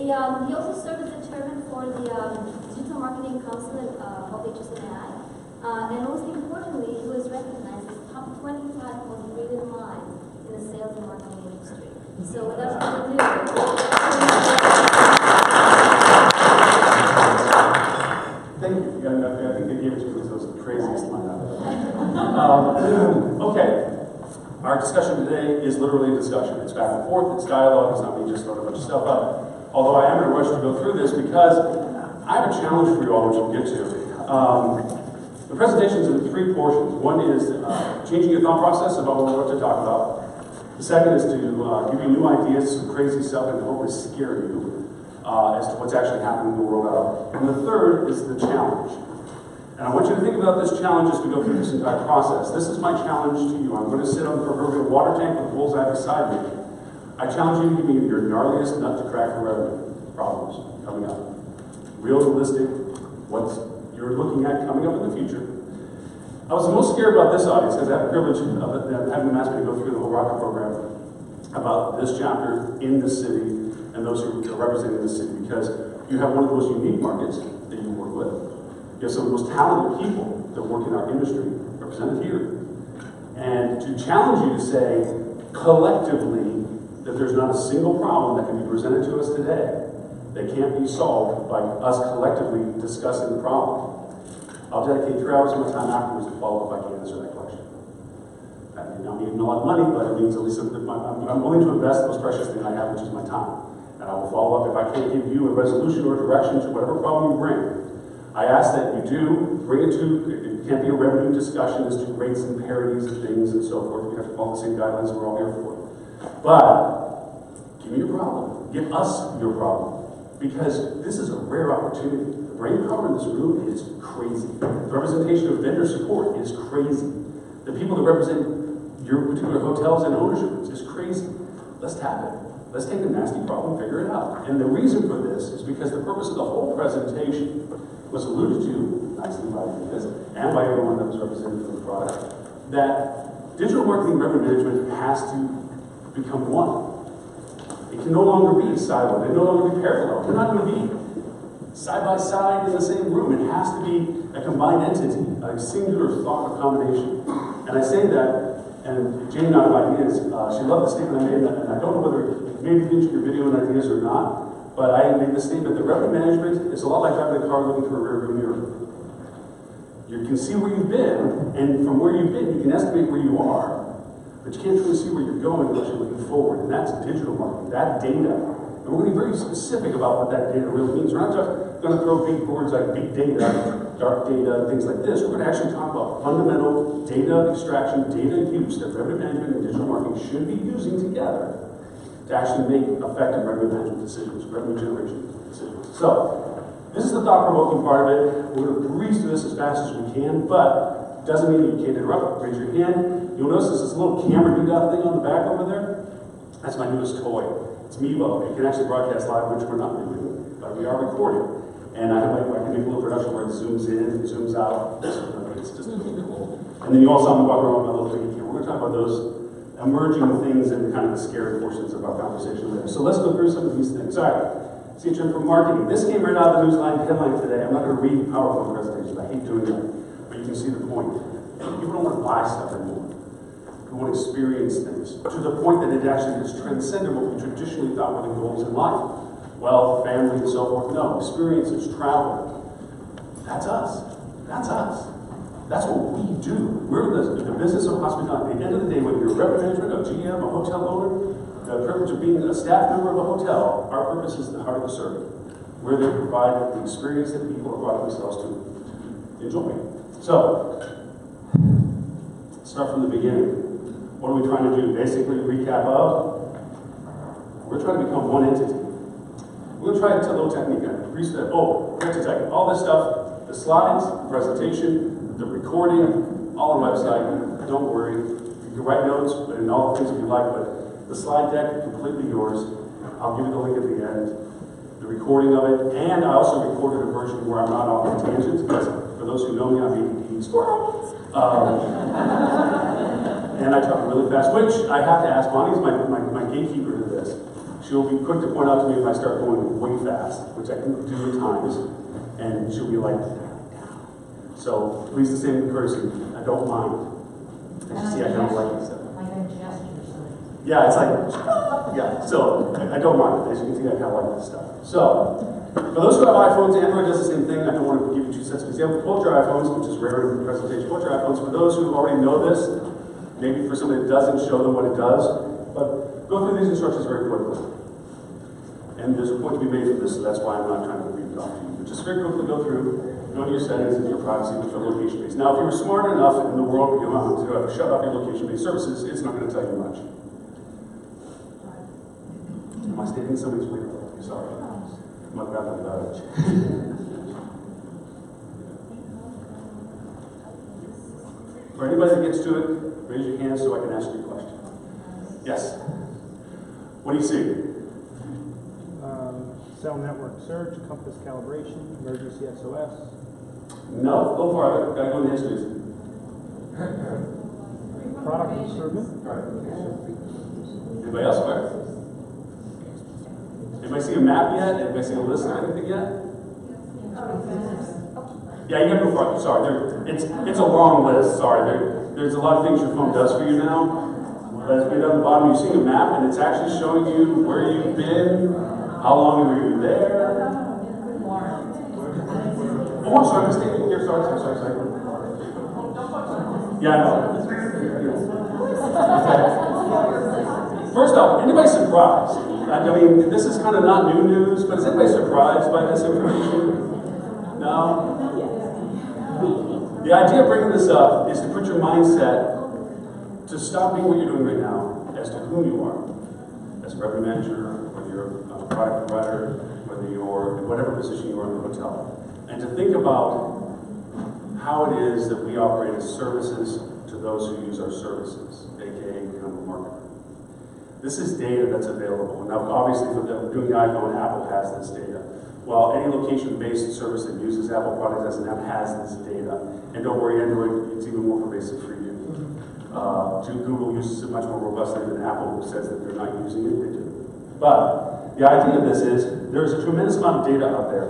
He also served as the chairman for the Digital Marketing Council of HSMAI. And most importantly, he was recognized as top 25 most brilliant minds in the sales and marketing industry. So without further ado, thank you. I think they gave it to me because it was the craziest line out there. Okay. Our discussion today is literally a discussion. It's back and forth, it's dialogue, it's not me just throwing a bunch of stuff up. Although I am in a rush to go through this because I have a challenge for you all, which we'll get to. The presentation is in three portions. One is changing your thought process about what to talk about. The second is to give you new ideas, some crazy stuff, and hope to scare you as to what's actually happening in the world out. And the third is the challenge. And I want you to think about this challenge as we go through this entire process. This is my challenge to you. I'm going to sit on the proverbial water tank with bullseye beside me. I challenge you to give me your gnarliest nut to crack for revenue problems coming up. Realistic, what you're looking at coming up in the future. I was the most scared about this audience because I have the privilege of having them ask me to go through the whole Rocket program about this chapter in the city and those who are representing the city, because you have one of the most unique markets that you work with. You have some of the most talented people that work in our industry represented here. And to challenge you to say collectively that there's not a single problem that can be presented to us today that can't be solved by us collectively discussing the problem. I'll dedicate 3 hours of my time afterwards to follow up if I can answer that question. That may not mean a lot of money, but it means at least I'm willing to invest the most precious thing I have, which is my time. And I will follow up if I can't give you a resolution or direction to whatever problem you bring. I ask that you do bring it to, it can't be a revenue discussion as to rates and parities and things and so forth. We have to follow the same guidelines we're all here for. But give me your problem. Give us your problem. Because this is a rare opportunity. The brain power in this room is crazy. The representation of vendor support is crazy. The people that represent your particular hotels and ownership is crazy. Let's tap it. Let's take a nasty problem and figure it out. And the reason for this is because the purpose of the whole presentation was alluded to nicely by this and by everyone that was represented for the product, that digital marketing revenue management has to become one. It can no longer be siloed. It can no longer be parallel. They're not going to be side by side in the same room. It has to be a combined entity, a singular thought or combination. And I say that, and Jane and I have ideas. She loved the statement I made, and I don't know whether it made it into your video and ideas or not, but I made the statement that revenue management is a lot like driving a car looking through a rearview mirror. You can see where you've been, and from where you've been, you can estimate where you are, but you can't truly see where you're going unless you're looking forward, and that's digital marketing, that data. And we're going to be very specific about what that data really means. We're not just going to throw big words like big data, dark data, and things like this. We're going to actually talk about fundamental data extraction, data use that revenue management and digital marketing should be using together to actually make effective revenue management decisions, revenue generation decisions. So, this is the thought-provoking part of it. We're going to breeze through this as fast as we can, but it doesn't mean that you can't interrupt. Raise your hand. You'll notice there's this little camera doodad thing on the back over there. That's my newest toy. It's Mevo. It can actually broadcast live, which we're not doing, but we are recording. And I can make a little production where it zooms in and zooms out. It's just cool. And then you also saw me walk around with my little thing here. We're going to talk about those emerging things and kind of the scary portions of our conversation later. So let's go through some of these things. All right. CHM for marketing. This came right out of the newsline headline today. I'm not going to read PowerPoint presentations. I hate doing that. But you can see the point. People don't want to buy stuff anymore. We want to experience things to the point that it actually has transcended what we traditionally thought were the goals in life. Wealth, family, and so forth. No, experiences, travel. That's us. That's us. That's what we do. We're the business of hospitality. At the end of the day, whether you're a representative, a GM, a hotel owner, the privilege of being a staff member of a hotel, our purpose is the heart of the servant. We're there to provide the experience that people are brought themselves to enjoy. So, start from the beginning. What are we trying to do? Basically, recap of, we're trying to become one entity. We're going to try a little technique. Forget to tech. All this stuff, the slides, the presentation, the recording, all on the website. Don't worry. You can write notes and all the things that you like, but the slide deck, completely yours. I'll give you the link at the end. The recording of it, and I also recorded a version where I'm not off on tangents, because for those who know me, I'm ADD squirrel. And I talk really fast, which I have to ask. Bonnie's my gatekeeper to this. She'll be quick to point out to me if I start going way fast, which I can do at times, and she'll be like, so please the same courtesy. I don't mind. As you see, I kind of like this stuff. Like a gesture, so. Yeah, it's like, yeah, so I don't mind. As you can see, I kind of like this stuff. So, for those who have iPhones, Android does the same thing. I don't want to give you 2 cents because you have pull your iPhones, which is rare in the presentation. Pull your iPhones. For those who already know this, maybe for somebody that doesn't, show them what it does. But go through these instructions very quickly. And there's a point to be made from this, so that's why I'm not trying to read it off to you. But just very quickly go through, go to your settings and your privacy with your location-based. Now, if you were smart enough in the world where you want to shut off your location-based services, it's not going to tell you much. Am I standing in somebody's way? Sorry. I'm not grabbing about it. For anybody that gets to it, raise your hand so I can ask you a question. Yes? What do you see? Cell network search, compass calibration, emergency SOS. No, go farther. Gotta go in the histories. Product improvement. Anybody else? Where? Anybody see a map yet? Anybody see a list of anything yet? Yeah, you gotta go farther. Sorry, it's a long list. Sorry, there's a lot of things your phone does for you now. But as we get on the bottom, you see a map, and it's actually showing you where you've been. How long were you there? Oh, I'm sorry, I'm mistaken here. Sorry. Yeah, I know. First off, anybody surprised? I mean, this is kind of not new news, but is anybody surprised by this information? No? The idea of bringing this up is to put your mindset to stop being what you're doing right now as to whom you are. As a revenue manager, whether you're a product provider, whether you're in whatever position you are in the hotel. And to think about how it is that we operate as services to those who use our services, aka become a marketer. This is data that's available. Now, obviously, for doing the iPhone, Apple has this data. Well, any location-based service that uses Apple products as an app has this data. And don't worry, Android, it's even more pervasive for you. Google uses it much more robustly than Apple says that they're not using it. They do. But the idea of this is there's a tremendous amount of data out there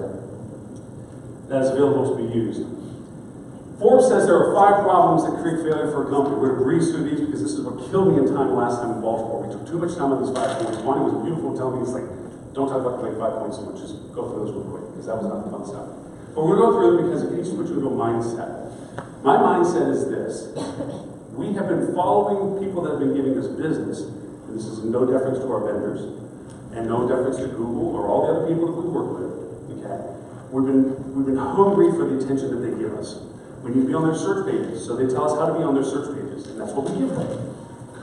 that is available to be used. Forbes says there are 5 problems that create failure for a company. We're going to breeze through these because this is what killed me in time last time in Baltimore. We took too much time on these 5 points. One, it was beautiful telling me, it's like, don't talk about the 5 points so much, just go through those real quick, because that was not the fun stuff. But we're going to go through it because it needs to put you into a mindset. My mindset is this. We have been following people that have been giving us business, and this is no deference to our vendors, and no deference to Google or all the other people that we work with, okay? We've been hungry for the attention that they give us. We need to be on their search pages, so they tell us how to be on their search pages, and that's what we give them,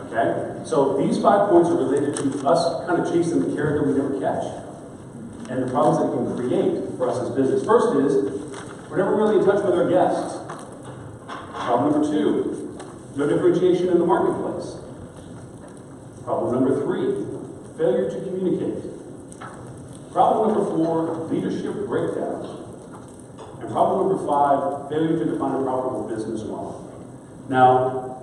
okay? So these 5 points are related to us kind of chasing the carrot that we never catch, and the problems that it can create for us as business. First is, we're never really in touch with our guests. Problem number 2, no differentiation in the marketplace. Problem number 3, failure to communicate. Problem number 4, leadership breakdown. And problem number 5, failure to define a profitable business model. Now,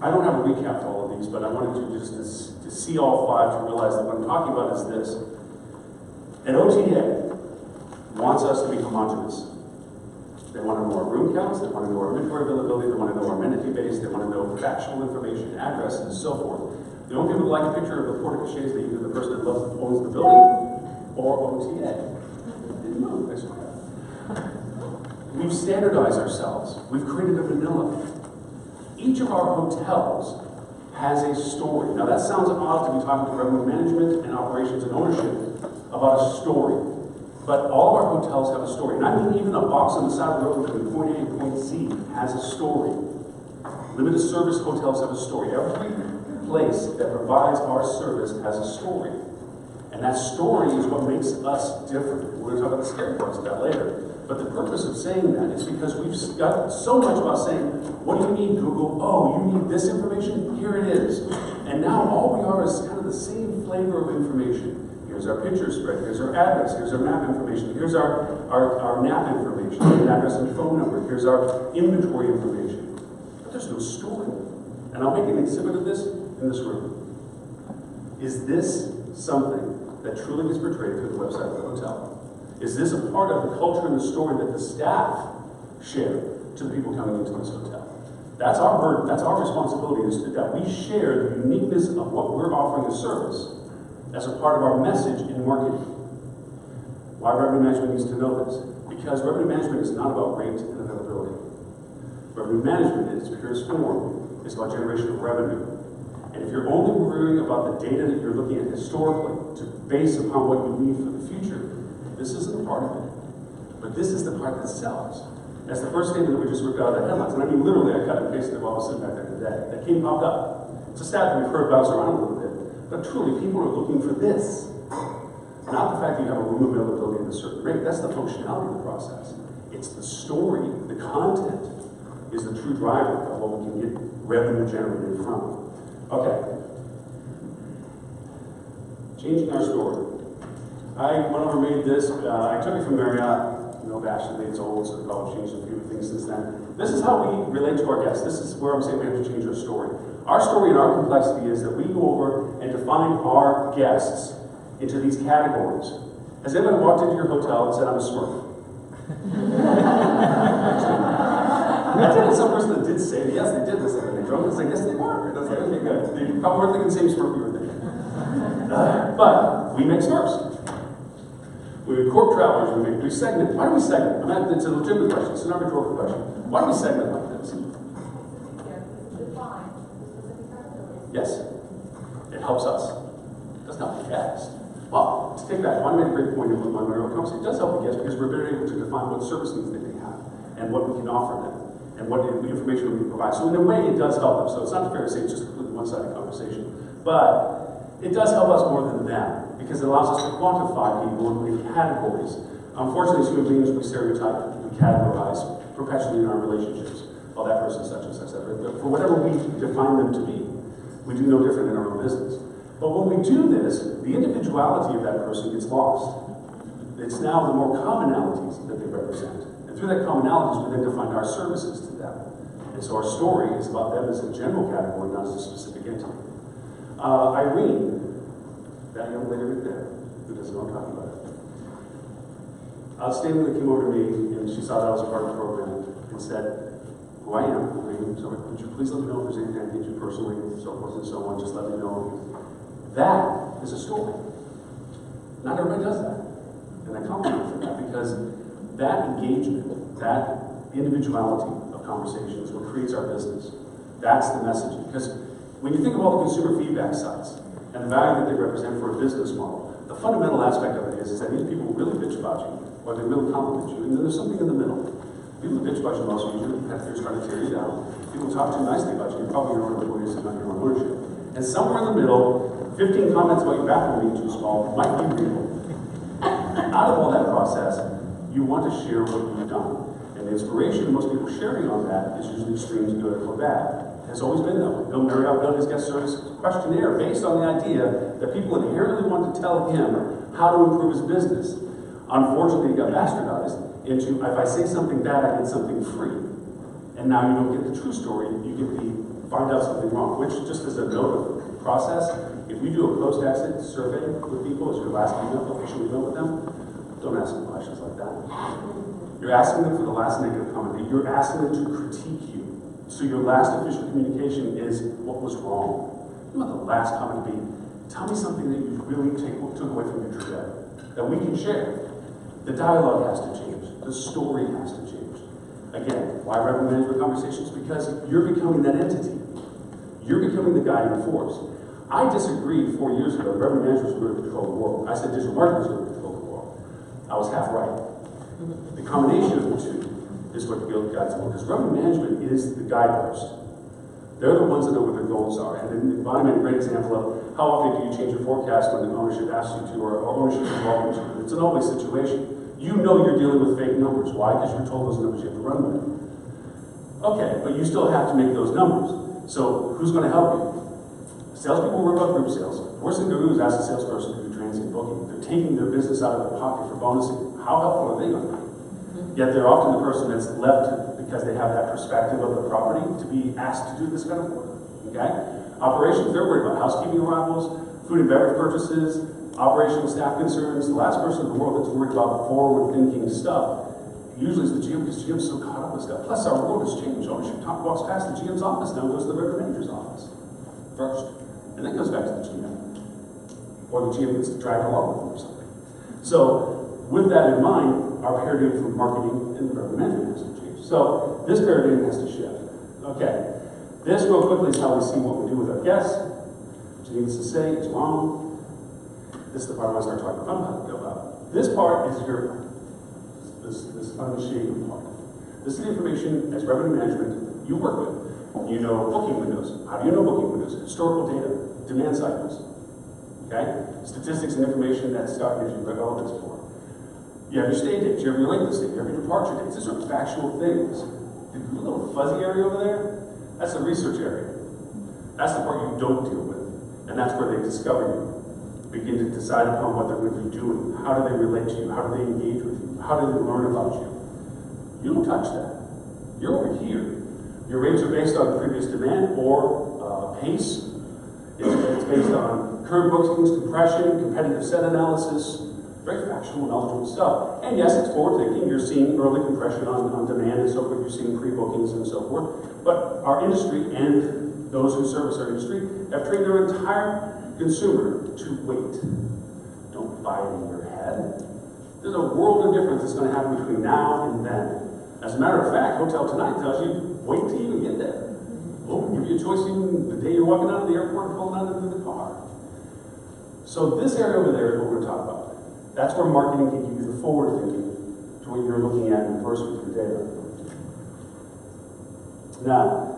I don't have a recap to all of these, but I wanted you just to see all 5 to realize that what I'm talking about is this. An OTA wants us to be homogenous. They want to know our room counts, they want to know our inventory availability, they want to know our amenity base, they want to know factual information, addresses, and so forth. The only people that like a picture of the porta caches that either the person that owns the building or OTA. Didn't know this. We've standardized ourselves. We've created a vanilla. Each of our hotels has a story. Now that sounds odd to be talking to revenue management and operations and ownership about a story. But all of our hotels have a story. And I mean even a box on the side of the road between point A and point C has a story. Limited service hotels have a story. Every place that provides our service has a story. And that story is what makes us different. We're going to talk about the scary parts of that later. But the purpose of saying that is because we've got so much about saying, what do you need, Google? Oh, you need this information? Here it is. And now all we are is kind of the same flavor of information. Here's our picture spread, here's our address, here's our map information, here's our NAP information, address and phone number, here's our inventory information. But there's no story. And I'll make an exhibit of this in this room. Is this something that truly gets portrayed through the website of the hotel? Is this a part of the culture and the story that the staff share to the people coming into this hotel? That's our burden, that's our responsibility, is that we share the uniqueness of what we're offering as service as a part of our message in marketing. Why revenue management needs to know this? Because revenue management is not about rate and availability. Revenue management, in its purest form, is about generation of revenue. And if you're only worrying about the data that you're looking at historically to base upon what you need for the future, this isn't a part of it. But this is the part that sells. That's the first statement that we just ripped out of the headlines. And I mean, literally, I cut and pasted it while I was sitting back there today. That came popped up. It's a stat that we've heard bounce around a little bit. But truly, people are looking for this. Not the fact that you have a room availability at a certain rate. That's the functionality of the process. It's the story, the content, is the true driver of what we can get revenue generated from. Okay. Changing our story. I went over and made this. I took it from Marriott. No, actually, it's old, so they've all changed a few things since then. This is how we relate to our guests. This is where I'm saying we have to change our story. Our story and our complexity is that we go over and define our guests into these categories. Has anyone walked into your hotel and said, I'm a Smurf? I think some person that did say, yes, they did this. And they drove. It's like, yes, they were. And I was like, okay, good. They probably weren't thinking the same Smurf you were thinking. But we make Smurfs. We record travelers, we segment. Why do we segment? I mean, it's a legitimate question, it's an rhetorical question. Why do we segment like this? Yes. It helps us. It doesn't help the guest. Well, to take that, Juan made a great point in my earlier conversation. It does help the guest because we're better able to define what service needs that they have and what we can offer them and what information we can provide. So in a way, it does help them. So it's not fair to say it's just a completely one-sided conversation. But it does help us more than them, because it allows us to quantify people in categories. Unfortunately, as human beings, we stereotype, we categorize perpetually in our relationships. Well, that person's such and such, but for whatever we define them to be, we do no different in our own business. But when we do this, the individuality of that person gets lost. It's now the more commonalities that they represent. And through that commonalities, we then define our services to them. And so our story is about them as a general category, not as a specific entity. Irene, that young lady right there, who doesn't know what I'm talking about. Outstandingly came over to me, and she saw that I was a part of the program, and said, who I am, so would you please let me know if there's anything I can get you personally, so forth and so on, just let me know. That is a story. Not everybody does that. And I compliment for that, because that engagement, that individuality of conversation is what creates our business. That's the message. Because when you think of all the consumer feedback sites, and the value that they represent for a business model, the fundamental aspect of it is that these people really bitch about you, or they really compliment you, and then there's something in the middle. People bitch about you most usually, competitors trying to tear you down. People talk too nicely about you, you're probably your own employees and not your own ownership. And somewhere in the middle, 15 comments about your bathroom being too small might be real. Out of all that process, you want to share what you've done. And the inspiration most people sharing on that is usually extremes, good or bad. Has always been that way. Bill Marriott built his guest service questionnaire based on the idea that people inherently want to tell him how to improve his business. Unfortunately, it got bastardized into, if I say something bad, I get something free. And now you don't get the true story, you get the find out something wrong, which just as a note of the process, if we do a post-exit survey with people as your last email, official email with them, don't ask them questions like that. You're asking them for the last negative comment. You're asking them to critique you. So your last official communication is what was wrong. You want the last comment to be, tell me something that you really took away from your trip that we can share. The dialogue has to change. The story has to change. Again, why revenue management conversations? Because you're becoming that entity. You're becoming the guiding force. I disagreed 4 years ago that revenue management was going to control the world. I said digital marketing was going to control the world. I was half right. The combination of the two is what guides the world. Because revenue management is the guidepost. They're the ones that know what their goals are. And then Bonnie made a great example of how often do you change your forecast when the ownership asks you to, or ownership involves you. It's an always situation. You know you're dealing with fake numbers. Why? Because you're told those numbers you have to run with. Okay, but you still have to make those numbers. So who's going to help you? Salespeople work about group sales. Worst thing to do is ask a salesperson to do transient booking. They're taking their business out of their pocket for bonusing. How helpful are they going to be? Yet they're often the person that's left because they have that perspective of the property to be asked to do this kind of work. Okay? Operations, they're worried about housekeeping arrivals, food and beverage purchases, operational staff concerns, the last person in the world that's worried about forward-thinking stuff usually is the GM, because GM's so caught up with stuff. Plus, our world has changed. Ownership walks past the GM's office now and goes to the revenue manager's office first, and then goes back to the GM. Or the GM gets to drag along with them or something. So, with that in mind, our paradigm for marketing and revenue management has to change. So, this paradigm has to shift. Okay. This, real quickly, is how we see what we do with our guests. Which needs to say it's wrong. This is the part I want to start talking about. This part is your part. This unshaded part. This is the information as revenue management you work with. You know booking windows. How do you know booking windows? Historical data, demand cycles. Okay? Statistics and information that stock gives you relevance for. You have your stay dates, you have your length of stay, you have your departure dates. These are factual things. The little fuzzy area over there, that's the research area. That's the part you don't deal with. And that's where they discover you. Begin to decide upon what they're going to be doing. How do they relate to you? How do they engage with you? How do they learn about you? You don't touch that. You're over here. Your rates are based on previous demand or pace. It's based on current bookings, compression, competitive set analysis, very factual, knowledgeable stuff. And yes, it's forward thinking. You're seeing early compression on demand and so forth. You're seeing pre-bookings and so forth. But our industry and those who service our industry have trained their entire consumer to wait. Don't buy it in your head. There's a world of difference that's going to happen between now and then. As a matter of fact, Hotel Tonight tells you, wait till you even get there. We'll give you a choice even the day you're walking out of the airport and pulling out into the car. So this area over there is what we're going to talk about. That's where marketing can give you the forward thinking to what you're looking at in first with your data. Now,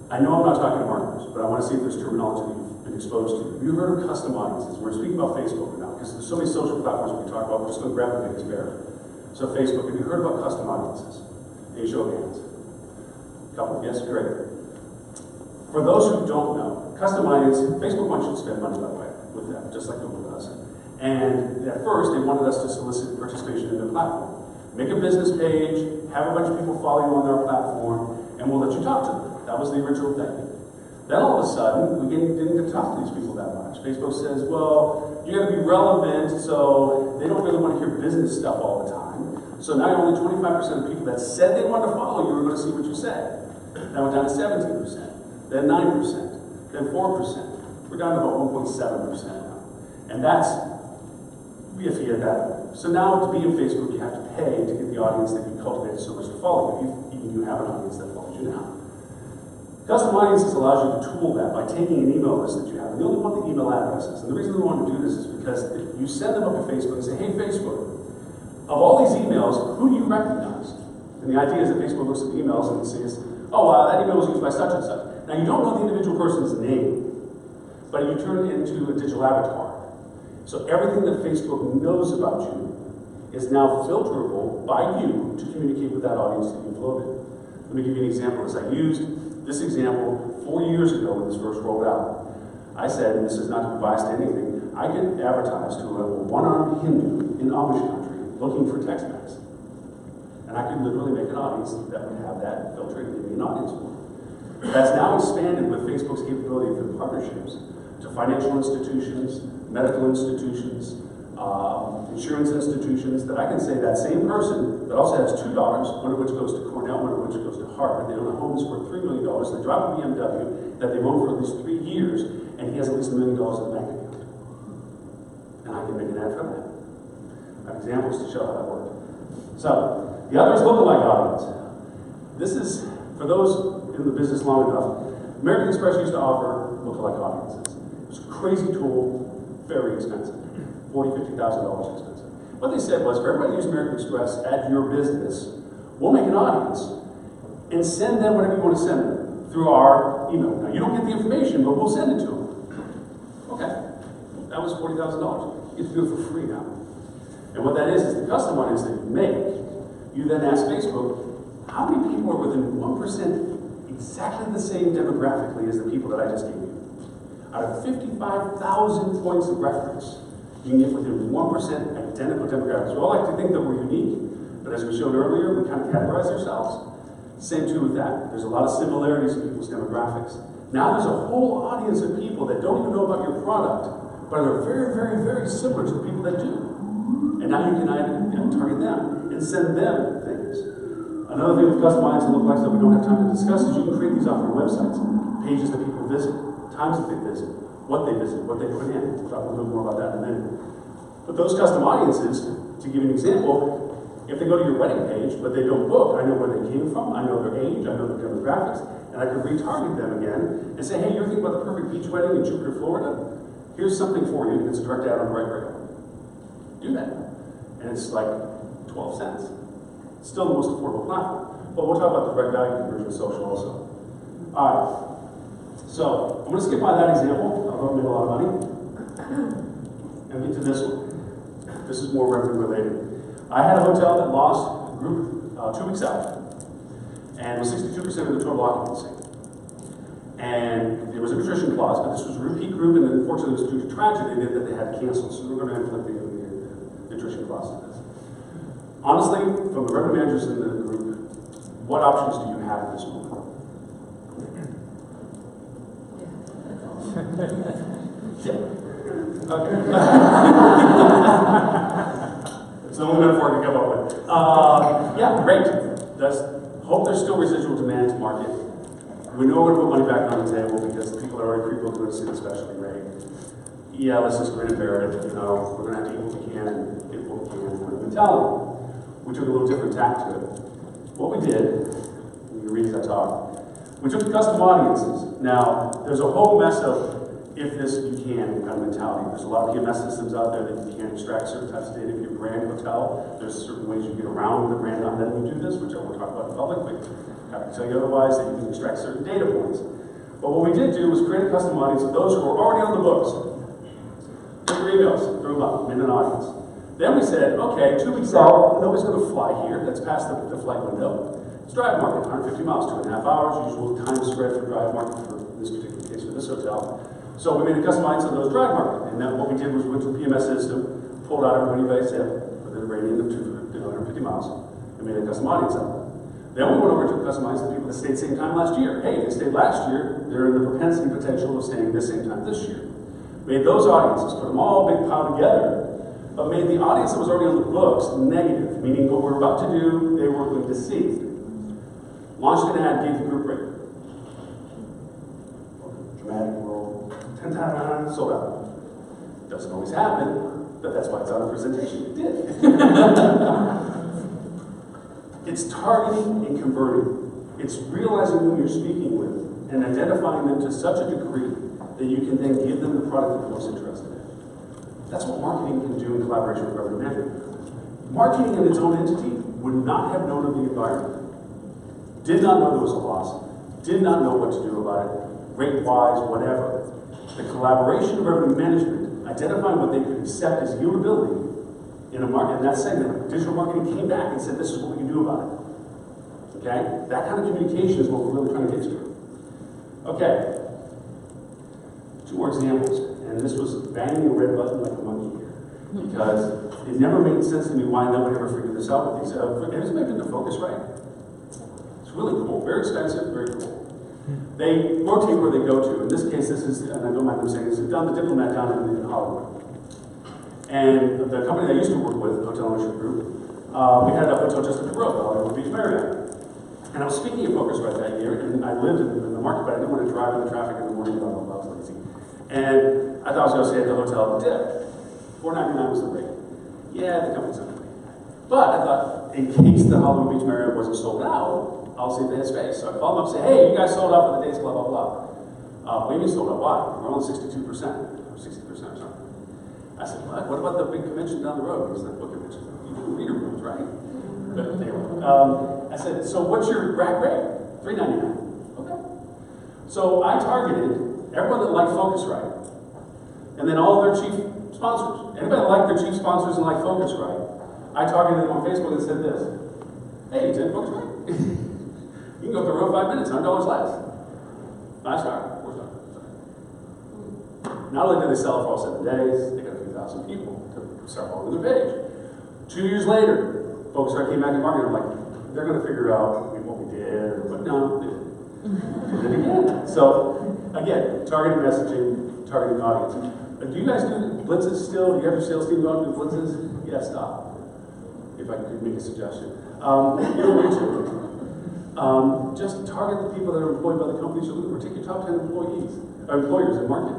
I know I'm not talking to marketers, but I want to see if there's terminology that you've been exposed to. Have you heard of custom audiences? We're speaking about Facebook now, because there's so many social platforms we can talk about. We're just going to grab the biggest bear. So Facebook, have you heard about custom audiences? Hey, show of hands. A couple, yes, great. For those who don't know, custom audience, Facebook wants you to spend money, by the way, with them, just like Google does. And at first, they wanted us to solicit participation in their platform. Make a business page, have a bunch of people follow you on their platform, and we'll let you talk to them. That was the original thing. Then all of a sudden, we didn't get to talk to these people that much. Facebook says, well, you got to be relevant, so they don't really want to hear business stuff all the time. So now only 25% of people that said they wanted to follow you were going to see what you said. That went down to 17%, then 9%, then 4%. We're down to about 1.7% now. And that's iffy at that point. So now to be in Facebook, you have to pay to get the audience that you cultivated so much to follow you, even you have an audience that follows you now. Custom audiences allows you to tool that by taking an email list that you have. And you only want the email addresses. And the reason we want to do this is because if you send them up to Facebook and say, hey, Facebook, of all these emails, who do you recognize? And the idea is that Facebook looks at the emails and says, oh, that email was used by such and such. Now, you don't know the individual person's name, but you turn it into a digital avatar. So everything that Facebook knows about you is now filterable by you to communicate with that audience that you've loaded. Let me give you an example. As I used this example 4 years ago when this first rolled out, I said, and this is not to be biased to anything, I could advertise to a one-armed Hindu in Amish country looking for Tex-Mex. And I could literally make an audience that would have that filter and give me an audience for it. That's now expanded with Facebook's capability of their partnerships to financial institutions, medical institutions, insurance institutions, that I can say that same person that also has $2, one of which goes to Cornell, one of which goes to Harvard, they own a home that's worth $3 million, they drive a BMW that they've owned for at least 3 years, and he has at least $1 million in the bank account. And I can make an ad for that. I have examples to show how that works. So, the other is lookalike audience. This is, for those in the business long enough, American Express used to offer lookalike audiences. It was a crazy tool, very expensive. $40,000, $50,000 expensive. What they said was, for everybody who uses American Express at your business, we'll make an audience and send them whatever you want to send them through our email. Now, you don't get the information, but we'll send it to them. Okay, that was $40,000. You get to do it for free now. And what that is the custom audience that you make. You then ask Facebook, how many people are within 1% exactly the same demographically as the people that I just gave you? Out of 55,000 points of reference, you can get within 1% identical demographics. We all like to think that we're unique, but as we showed earlier, we kind of categorize ourselves. Same too with that. There's a lot of similarities in people's demographics. Now there's a whole audience of people that don't even know about your product, but they're very, very, very similar to the people that do. And now you can target them and send them things. Another thing with custom audience and lookalikes that we don't have time to discuss is you can create these off your websites. Pages that people visit, times that they visit, what they put in. We'll talk a little bit more about that in a minute. But those custom audiences, to give you an example, if they go to your wedding page, but they don't book, I know where they came from, I know their age, I know their demographics, and I can retarget them again and say, hey, you're thinking about the perfect beach wedding in Jupiter, Florida? Here's something for you, and it's a direct ad on the right rail. Do that. And it's like 12 cents. It's still the most affordable platform. But we'll talk about the direct value conversion of social also. All right. So, I'm going to skip by that example. I've made a lot of money. And get to this one. This is more revenue related. I had a hotel that lost a group 2 weeks out, and was 62% of the total occupancy. And there was a attrition clause, but this was a repeat group, and unfortunately it was due to tragedy that they had to cancel, so we're going to implement the attrition clause to this. Honestly, from the revenue managers in the group, what options do you have at this moment? Yeah. Okay. It's the only metaphor I can come up with. Yeah, great. Hope there's still residual demand to market. We know we're going to put money back on the table because the people that are already pre-booked are going to see the specialty rate. Yeah, let's just grin and bear it. You know, we're going to have to eat what we can and get what we can for the mentality. We took a little different tack to it. What we did, you read as I talk, we took the custom audiences. Now, there's a whole mess of if this you can kind of mentality. There's a lot of PMS systems out there that you can't extract certain types of data. If you're a brand hotel, there's certain ways you get around the brand not letting you do this, which I won't talk about in public, but I can tell you otherwise that you can extract certain data points. But what we did do was create a custom audience of those who are already on the books. Took your emails, threw them up, made an audience. Then we said, okay, 2 weeks out, nobody's going to fly here. That's past the flight window. It's drive market, 150 miles, 2.5 hours, usual time spread for drive market for this particular case for this hotel. So we made a custom audience of those drive market. And then what we did was we went to the PMS system, pulled out everybody by zip, within a radius of 250 miles, and made a custom audience of them. Then we went over to custom audience of people that stayed the same time last year. Hey, they stayed last year, they're in the propensity potential of staying the same time this year. Made those audiences, put them all big pile together, but made the audience that was already on the books negative, meaning what we're about to do, they weren't going to see. Launched an ad, gave the group rate. Dramatic world, sold out. Doesn't always happen, but that's why it's on the presentation. It did. It's targeting and converting. It's realizing who you're speaking with and identifying them to such a degree that you can then give them the product that they're most interested in. That's what marketing can do in collaboration with revenue management. Marketing in its own entity would not have known of the environment. Did not know there was a loss. Did not know what to do about it, rate-wise, whatever. The collaboration of revenue management, identifying what they could accept as yieldability in a market, in that segment, digital marketing came back and said, this is what we can do about it. Okay? That kind of communication is what we're really trying to get to. Okay. 2 more examples. And this was banging a red button like a monkey here. Because it never made sense to me why nobody ever figured this out with these. Has anybody been to Focusrite? It's really cool. Very expensive, very cool. They rotate where they go to. In this case, this is, and I don't mind them saying this, is down the Diplomat down in Hollywood. And the company I used to work with, Hotel Ownership Group, we had a hotel just up the road, the Hollywood Beach Marriott. And I was speaking at Focusrite that year, and I lived in the market, but I didn't want to drive in the traffic in the morning, blah, blah, blah, I was lazy. And I thought I was going to stay at the hotel at the dip. $4.99 was the rate. Yeah, the company's not great. But I thought, in case the Hollywood Beach Marriott wasn't sold out, I'll see if they had space. So I called them up and say, hey, you guys sold out for the days, blah, blah, blah. What do you mean sold out? Why? We're only 62%, or 60% or something. I said, what about the big convention down the road? He's like, what convention? You do reader rooms, right? But anyway, I said, so what's your rack rate? $3.99. Okay. So I targeted everyone that liked Focusrite, and then all of their chief sponsors. Anybody that liked their chief sponsors and liked Focusrite, I targeted them on Facebook and said this. Hey, you did Focusrite? You can go through 5 minutes, $100 less. 5-star, 4-star. Not only did they sell it for all 7 days, they got a few thousand people to start following their page. 2 years later, Focusrite came back to market. I'm like, they're going to figure out what we did, but no, they did it again. So, again, targeted messaging, targeting audience. Do you guys do blitzes still? Do you have your sales team go out and do blitzes? Yeah, stop. If I could make a suggestion. You don't need to. Just target the people that are employed by the companies you're looking for. Take your top 10 employers and market.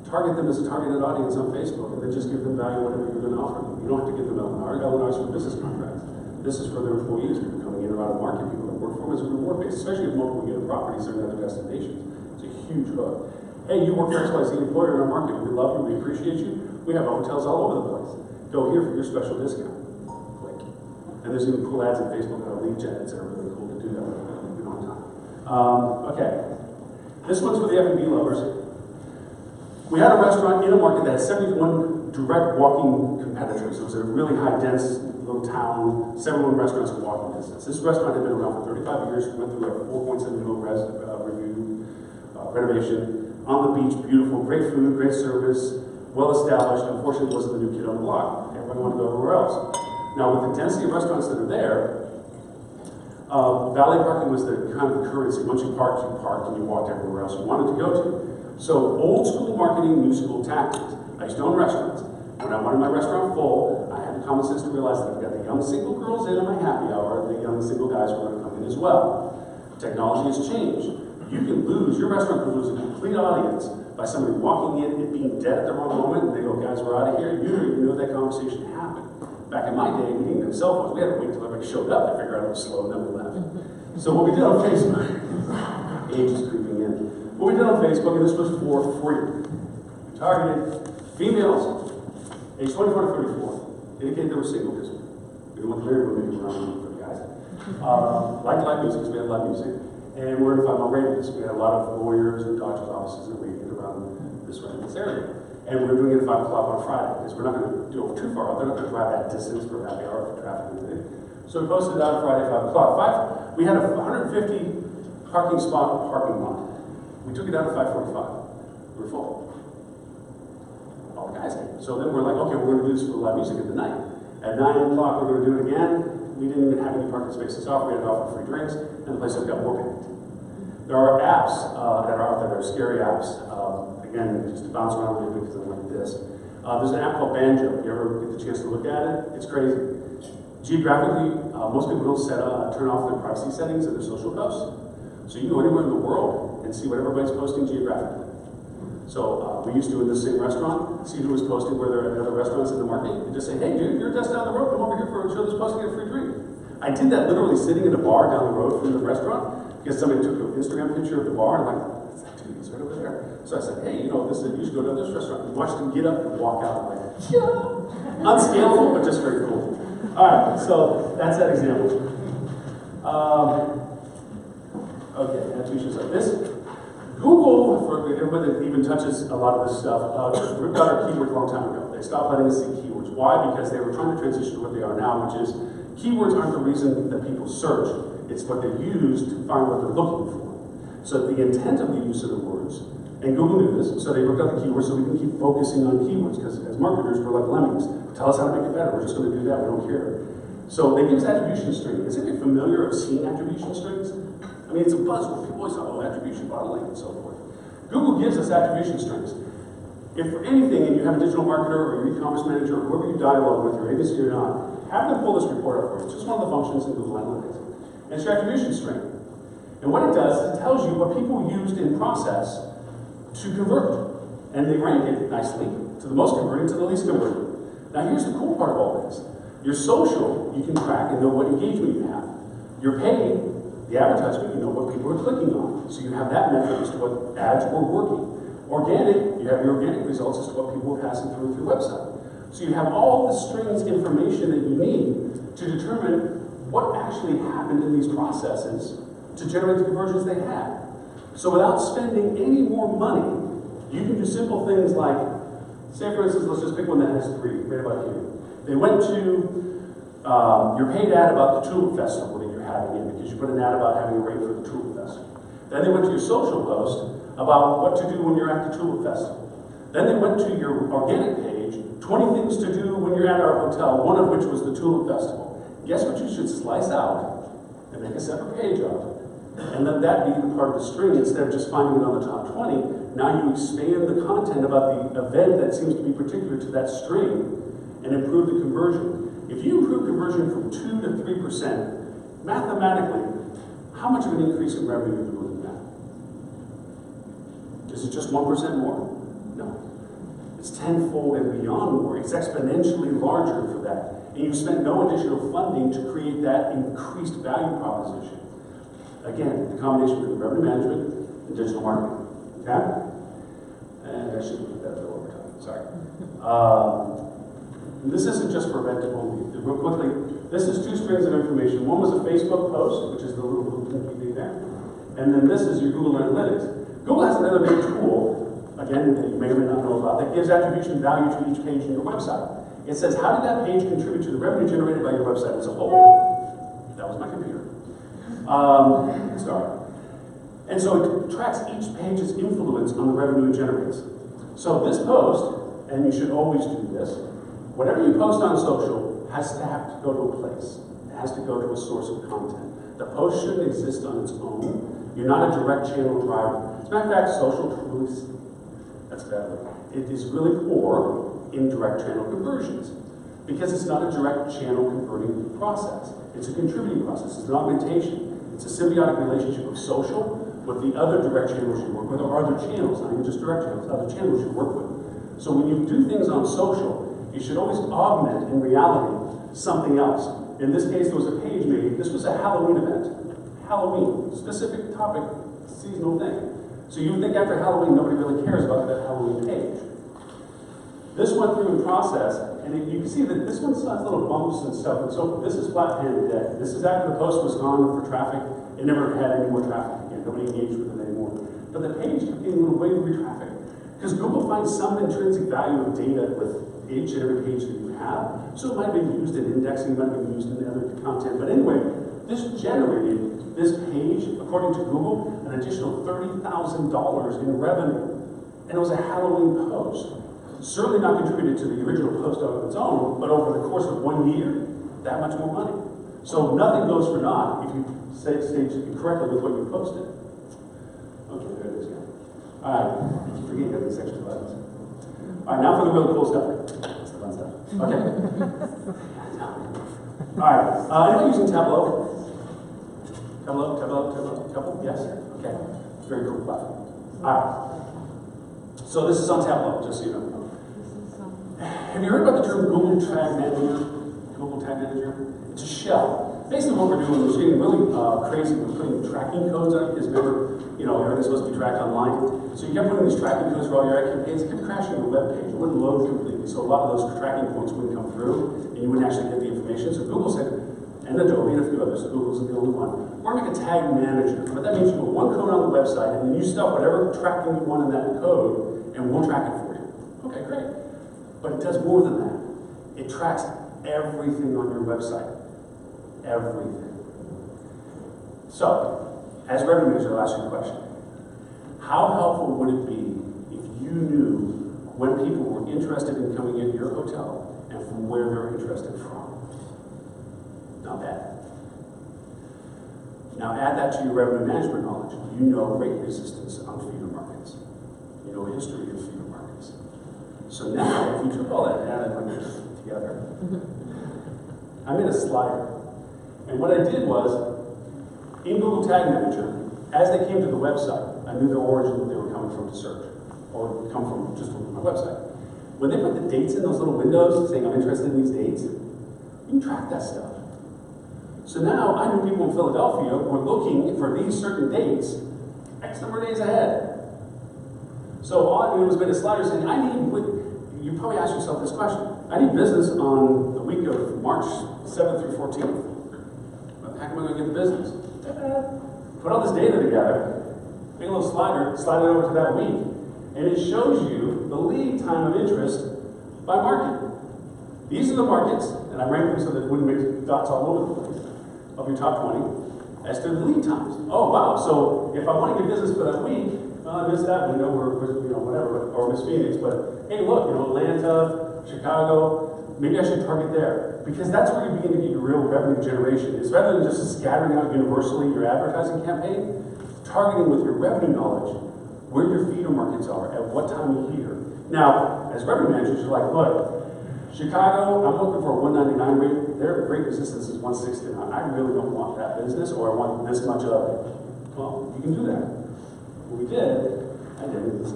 Target them as a targeted audience on Facebook, and then just give them value whatever you're going to offer them. You don't have to give them L&R. L&R is for business contracts. This is for their employees, people coming in or out of market, people that work for them as a reward base, especially if multiple unit properties are in other destinations. It's a huge hook. Hey, you work for XYZ employer in our market. We love you. We appreciate you. We have hotels all over the place. Go here for your special discount. Click. And there's even cool ads on Facebook that are lead gen ads that are really cool to do that. We don't have time. Okay. This one's for the F&B lovers. We had a restaurant in a market that had 71 direct walking competitors. It was a really high dense little town, 71 restaurants in walking distance. This restaurant had been around for 35 years. We went through a 4.7 million review, renovation. On the beach, beautiful, great food, great service, well established. Unfortunately, it wasn't the new kid on the block. Everybody wanted to go everywhere else. Now, with the density of restaurants that are there, valet parking was the kind of currency. Once you parked, and you walked everywhere else you wanted to go to. So, old school marketing, new school tactics. I used to own restaurants. When I wanted my restaurant full, I had the common sense to realize that I've got the young single girls in my happy hour, the young single guys were going to come in as well. Technology has changed. You can lose, your restaurant could lose a complete audience by somebody walking in and being dead at the wrong moment, and they go, guys, we're out of here. You don't even know that conversation happened. Back in my day, we didn't have cell phones. We had to wait until everybody showed up to figure out it was slow, and then we left. So what we did on Facebook, age is creeping in. What we did on Facebook, and this was for free, targeted females, age 24 to 34, indicated they were single, because we didn't want the married women to be around for the guys. Liked live music, because we had live music. And we're in a 5-mile radius. We had a lot of lawyers and doctors' offices that waited around this area. And we're doing it at 5 o'clock on Friday, because we're not going to do it too far out. They're not going to drive that distance for happy hour for traffic and everything. So we posted it out Friday at 5 o'clock. We had a 150 parking spot parking lot. We took it down to 5:45. We were full. All the guys came. So then we're like, okay, we're going to do this for live music at the night. At 9 o'clock, we're going to do it again. We didn't even have any parking spaces off. We had to offer free drinks, and the place got more packed. There are apps that are out there. There are scary apps. Again, just to bounce around a little bit because I'm like this. There's an app called Banjo. If you ever get the chance to look at it, it's crazy. Geographically, most people don't turn off their privacy settings in their social posts. So you can go anywhere in the world and see what everybody's posting geographically. So we used to, in the same restaurant, see who was posting where there are other restaurants in the market, and just say, hey, dude, you're just down the road, come over here for a show that's posting, get a free drink. I did that literally sitting in a bar down the road from the restaurant, because somebody took an Instagram picture of the bar, and I'm like, what's that dude? He's right over there. So I said, hey, you know, you should go to this restaurant. And watched him get up and walk out. I'm like, yeah. Unscalable, but just very cool. All right, so that's that example. Okay, attributions like this. Google, for everybody that even touches a lot of this stuff, ripped out our keywords a long time ago. They stopped letting us see keywords. Why? Because they were trying to transition to what they are now, which is keywords aren't the reason that people search. It's what they use to find what they're looking for. So the intent of the use of the words, and Google knew this, so they ripped out the keywords so we can keep focusing on keywords, because as marketers, we're like lemmings. Tell us how to make it better. We're just going to do that. We don't care. So they give us attribution string. Is anybody familiar of seeing attribution strings? I mean, it's a buzzword. People always talk about attribution, bottling, and so forth. Google gives us attribution strings. If for anything, and you have a digital marketer or your e-commerce manager or whoever you dialogue with, your agency or not, have them pull this report up for you. It's just one of the functions in Google Analytics. And it's your attribution string. And what it does is it tells you what people used in process to convert. And they rank it nicely to the most converting to the least converting. Now here's the cool part of all this. Your social, you can track and know what engagement you have. Your paid, the advertisement, you know what people are clicking on. So you have that metric as to what ads were working. Organic, you have your organic results as to what people are passing through your website. So you have all the strings information that you need to determine what actually happened in these processes to generate the conversions they had. So without spending any more money, you can do simple things like, say for instance, let's just pick one that has 3, right about here. They went to your paid ad about the Tulip Festival that you're having in, because you put an ad about having a rate for the Tulip Festival. Then they went to your social post about what to do when you're at the Tulip Festival. Then they went to your organic page, 20 things to do when you're at our hotel, one of which was the Tulip Festival. Guess what you should slice out and make a separate page of? and let that be the part of the string instead of just finding it on the top 20. Now you expand the content about the event that seems to be particular to that string and improve the conversion. If you improve conversion from 2 to 3%, mathematically, how much of an increase in revenue are you looking at? Is it just 1% more? No. It's tenfold and beyond more. It's exponentially larger for that. And you've spent no additional funding to create that increased value proposition. Again, the combination between revenue management and digital marketing. Okay? And I should put that a little over time. Sorry. This isn't just for event only. Real quickly, this is 2 strings of information. One was a Facebook post, which is the little thing there. And then this is your Google Analytics. Google has another big tool, again, that you may or may not know about, that gives attribution value to each page in your website. It says, how did that page contribute to the revenue generated by your website as a whole? That was my computer. Sorry. And so it tracks each page's influence on the revenue it generates. So this post, and you should always do this, whatever you post on social has to go to a place. It has to go to a source of content. The post shouldn't exist on its own. You're not a direct channel driver. As a matter of fact, social truly, that's bad. It is really poor in direct channel conversions because it's not a direct channel converting process. It's a contributing process. It's an augmentation. It's a symbiotic relationship of social with the other direct channels you work with, or other channels, not even just direct channels, other channels you work with. So when you do things on social, you should always augment, in reality, something else. In this case, there was a page made. This was a Halloween event. Halloween, specific topic, seasonal thing. So you would think after Halloween, nobody really cares about that Halloween page. This went through in process, and you can see that this one still has little bumps and stuff, and so this is flat pan dead. This is after the post was gone for traffic. It never had any more traffic again. Nobody engaged with it anymore. But the page kept getting a little wavy traffic. Because Google finds some intrinsic value of data with each and every page that you have. So it might have been used in indexing, it might have been used in other content. But anyway, this generated this page, according to Google, an additional $30,000 in revenue. And it was a Halloween post. Certainly not contributed to the original post on its own, but over the course of 1 year, that much more money. So nothing goes for naught if you stage correctly with what you posted. Okay, there it is again. All right, I keep forgetting that these extra buttons. All right, now for the really cool stuff. That's the fun stuff. Okay. All right, anybody using Tableau? Tableau? Yes? Okay. Very cool platform. All right. So this is on Tableau, just so you know. Have you heard about the term Google Tag Manager? Google Tag Manager? It's a shell. Basically what we're doing is getting really crazy with putting tracking codes on it, because remember, everything's supposed to be tracked online. So you kept putting these tracking codes for all your activities, it kept crashing the web page. It wouldn't load completely. So a lot of those tracking points wouldn't come through, and you wouldn't actually get the information. So Google said, and Adobe and a few others, so Google's the only one, we're going to make a tag manager. What that means, you put one code on the website, and then you stuff whatever tracking you want in that code, and we'll track it for you. Okay, great. But it does more than that. It tracks everything on your website. Everything. So, as revenue manager, I'll ask you a question. How helpful would it be if you knew when people were interested in coming into your hotel and from where they're interested from? Not bad. Now add that to your revenue management knowledge. You know rate resistance on feeder markets. You know history of feeder markets. So now, if you took all that data and put it together, I made a slider. And what I did was, in Google Tag Manager, as they came to the website, I knew their origin that they were coming from to search, or come from just from my website. When they put the dates in those little windows, saying I'm interested in these dates, you can track that stuff. So now I knew people in Philadelphia were looking for these certain dates, X number of days ahead. So all I did was made a slider saying, you probably ask yourself this question, I need business on the week of March 7th through 14th. How am I going to get the business? Put all this data together, make a little slider, slide it over to that week, and it shows you the lead time of interest by market. These are the markets, and I ranked them so that it wouldn't make dots all over the place, of your top 20, as to the lead times. Oh, wow, so if I want to get business for that week, well, I missed that window, or whatever, or Miss Phoenix, but hey, look, Atlanta, Chicago, maybe I should target there. Because that's where you begin to get your real revenue generation. It's rather than just scattering out universally your advertising campaign, targeting with your revenue knowledge where your feeder markets are, at what time of year. Now, as revenue managers, you're like, look, Chicago, I'm looking for a 199 rate. Their great resistance is 169. I really don't want that business, or I want this much of it. Well, you can do that. What we did, I did this.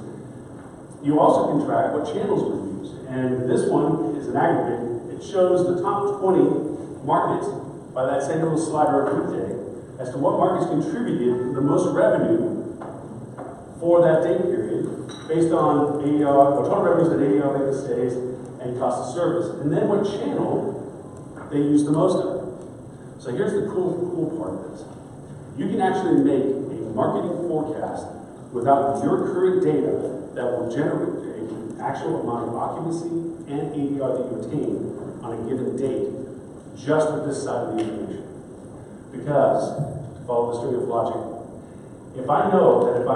You also can track what channels were used. And this one is an aggregate. It shows the top 20 markets by that same little slider of day as to what markets contributed the most revenue for that date period based on AER, the total revenues at AER, length of stays, and cost of service. And then what channel they use the most of. So here's the cool part of this. You can actually make a marketing forecast without your current data that will generate an actual amount of occupancy and ADR that you attain on a given date just with this side of the information. Because, to follow the string of logic, if I know that if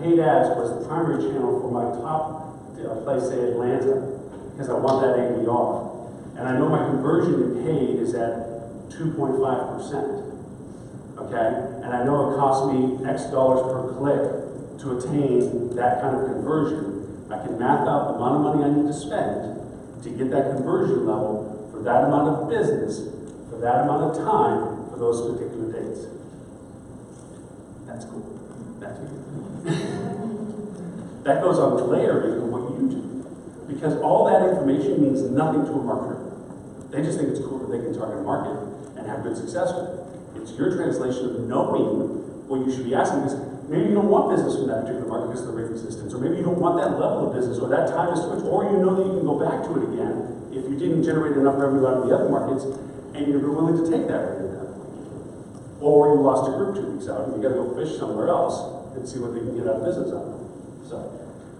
paid ads was the primary channel for my top place, say Atlanta, because I want that ADR, and I know my conversion in paid is at 2.5%, okay, and I know it costs me X dollars per click to attain that kind of conversion, I can math out the amount of money I need to spend to get that conversion level for that amount of business, for that amount of time, for those particular dates. That's cool. That's cool. That goes on the layering of what you do. Because all that information means nothing to a marketer. They just think it's cool that they can target a market and have good success with it. It's your translation of knowing what you should be asking, because maybe you don't want business from that particular market because of the rate resistance, or maybe you don't want that level of business, or that time is too much, or you know that you can go back to it again if you didn't generate enough revenue out of the other markets, and you're willing to take that rate at that point. Or you lost a group 2 weeks out, and you got to go fish somewhere else and see what they can get out of business out of it. So,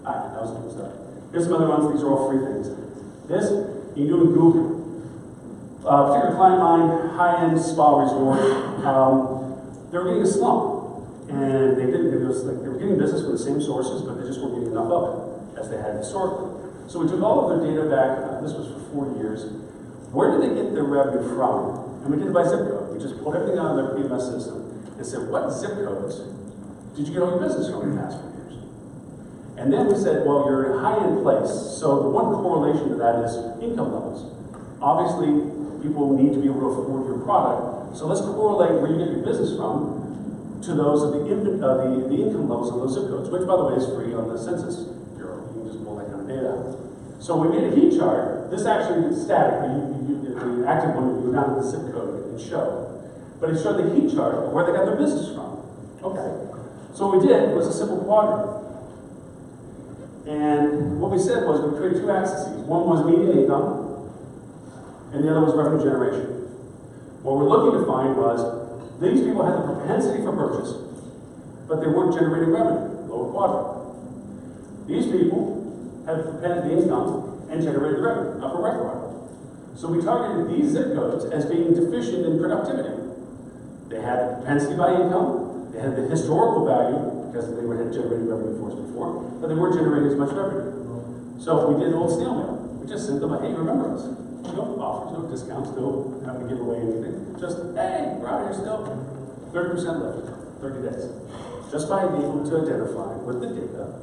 all right, that was good stuff. Here's some other ones. These are all free things. This, you can do with Google. Particular client line, high-end spa resort. They were getting a slump, and they were getting business from the same sources, but they just weren't getting enough of it as they had historically. So we took all of their data back. This was for 4 years. Where did they get their revenue from? And we did it by zip code. We just pulled everything out of their PMS system and said, what zip codes did you get all your business from in the past 4 years? And then we said, well, you're in a high-end place, so the one correlation to that is income levels. Obviously, people need to be able to afford your product, so let's correlate where you get your business from to those of the income levels of those zip codes, which, by the way, is free on the Census Bureau. You can just pull that kind of data out. So we made a heat chart. This actually is static. The active one, you go down to the zip code and show. But it showed the heat chart of where they got their business from. Okay. So what we did was a simple quadrant. And what we said was we created 2 axes. One was median income, and the other was revenue generation. What we're looking to find was these people had the propensity for purchase, but they weren't generating revenue, lower quadrant. These people had the propensity income and generated revenue, upper right quadrant. So we targeted these zip codes as being deficient in productivity. They had the propensity by income, they had the historical value, because they had generated revenue for us before, but they weren't generating as much revenue. So we did old snail mail. We just sent them a, hey, remember us. No offers, no discounts, no having to give away anything. Just, hey, we're out here still. 30% left, 30 days. Just by being able to identify with the data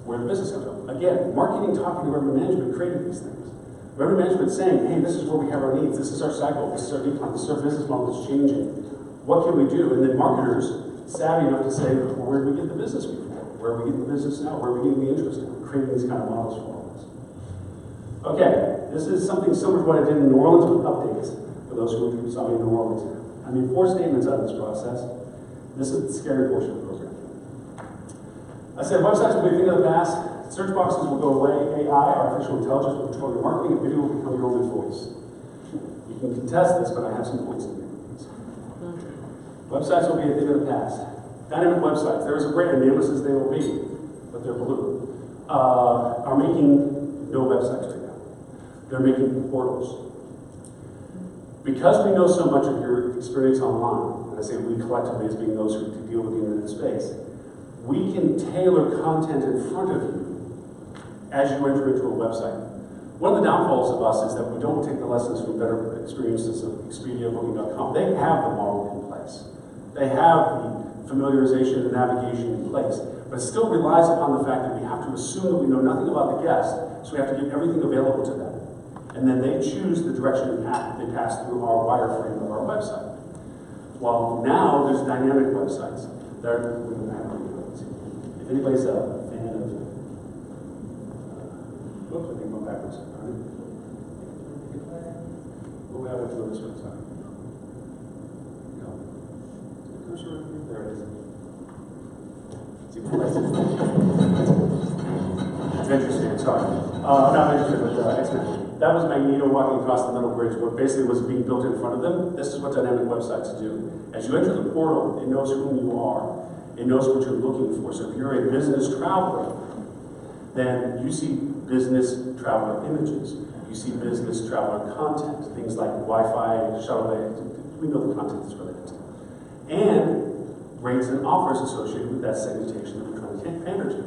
where the business comes from. Again, marketing, talking to revenue management created these things. Revenue management saying, hey, this is where we have our needs, this is our cycle, this is our decline, this is our business model that's changing. What can we do? And then marketers, savvy enough to say, well, where did we get the business before? Where are we getting the business now? Where are we getting the interest in? Creating these kind of models for all this. Okay, this is something similar to what I did in New Orleans with updates, for those who saw me in New Orleans. I mean, 4 statements out of this process. This is the scary portion of the program. I said websites will be a thing of the past, search boxes will go away, AI, artificial intelligence will control your marketing, and video will become your only voice. You can contest this, but I have some points to make. Websites will be a thing of the past. Dynamic websites, there is a brand name that says they will be, but they're blue, are making no websites right now. They're making portals. Because we know so much of your experience online, and I say we collectively as being those who deal with the internet space, we can tailor content in front of you as you enter into a website. One of the downfalls of us is that we don't take the lessons from better experiences of Expedia, Booking.com. They have the model in place. They have the familiarization and navigation in place, but it still relies upon the fact that we have to assume that we know nothing about the guest, so we have to give everything available to them. And then they choose the direction and path that they pass through our wireframe of our website. Well, now there's dynamic websites. If anybody's a fan of, whoops, I think I'm backwards. Oh, I have to go this way, sorry. No. Cursor, there it is. See what it's interesting, sorry. Not interesting, but X-Men. That was Magneto walking across the middle bridge, what basically was being built in front of them. This is what dynamic websites do. As you enter the portal, it knows who you are. It knows what you're looking for. So if you're a business traveler, then you see business traveler images. You see business traveler content, things like Wi-Fi, shuttle bay. We know the content is related to. And rates and offers associated with that segmentation that we're trying to pander to.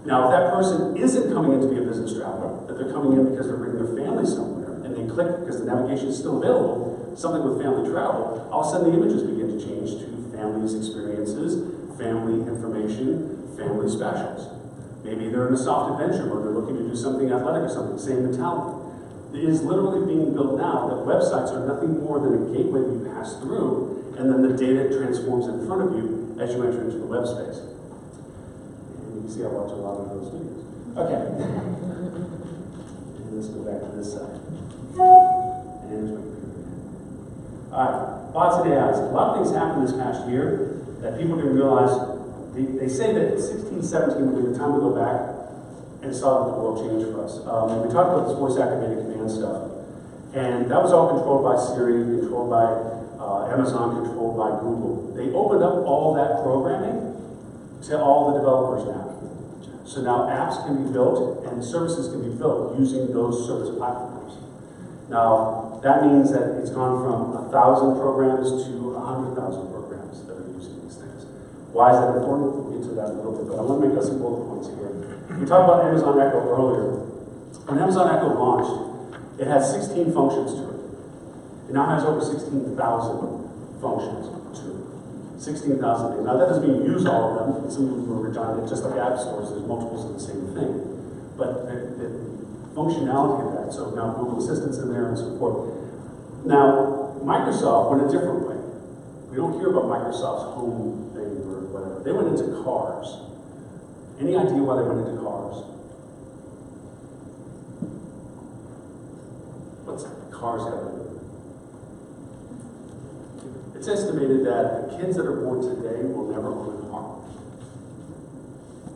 Now, if that person isn't coming in to be a business traveler, that they're coming in because they're bringing their family somewhere, and they click because the navigation is still available, something with family travel, all of a sudden the images begin to change to families' experiences, family information, family specials. Maybe they're in a soft adventure mode, they're looking to do something athletic or something, same mentality. It is literally being built now that websites are nothing more than a gateway that you pass through, and then the data transforms in front of you as you enter into the web space. And you can see I watch a lot of those videos. Okay. And let's go back to this side. And all right, bots and AIs. A lot of things happened this past year that people didn't realize. They say that 16, 17 will be the time to go back and saw that the world changed for us. We talked about this voice-activated command stuff, and that was all controlled by Siri, controlled by Amazon, controlled by Google. They opened up all that programming to all the developers now. So now apps can be built and services can be built using those service platforms. Now, that means that it's gone from 1,000 programs to 100,000 programs that are using these things. Why is that important? We'll get to that in a little bit, but I want to make us some bullet points here. We talked about Amazon Echo earlier. When Amazon Echo launched, it had 16 functions to it. It now has over 16,000 functions to it. 16,000 things. Now that doesn't mean you use all of them. Some of them are redundant, just like app stores, there's multiples of the same thing. But the functionality of that, so now Google Assistant's in there and so forth. Now, Microsoft went a different way. We don't hear about Microsoft's home thing or whatever. They went into cars. Any idea why they went into cars? What's cars got to do with it? It's estimated that the kids that are born today will never own a car.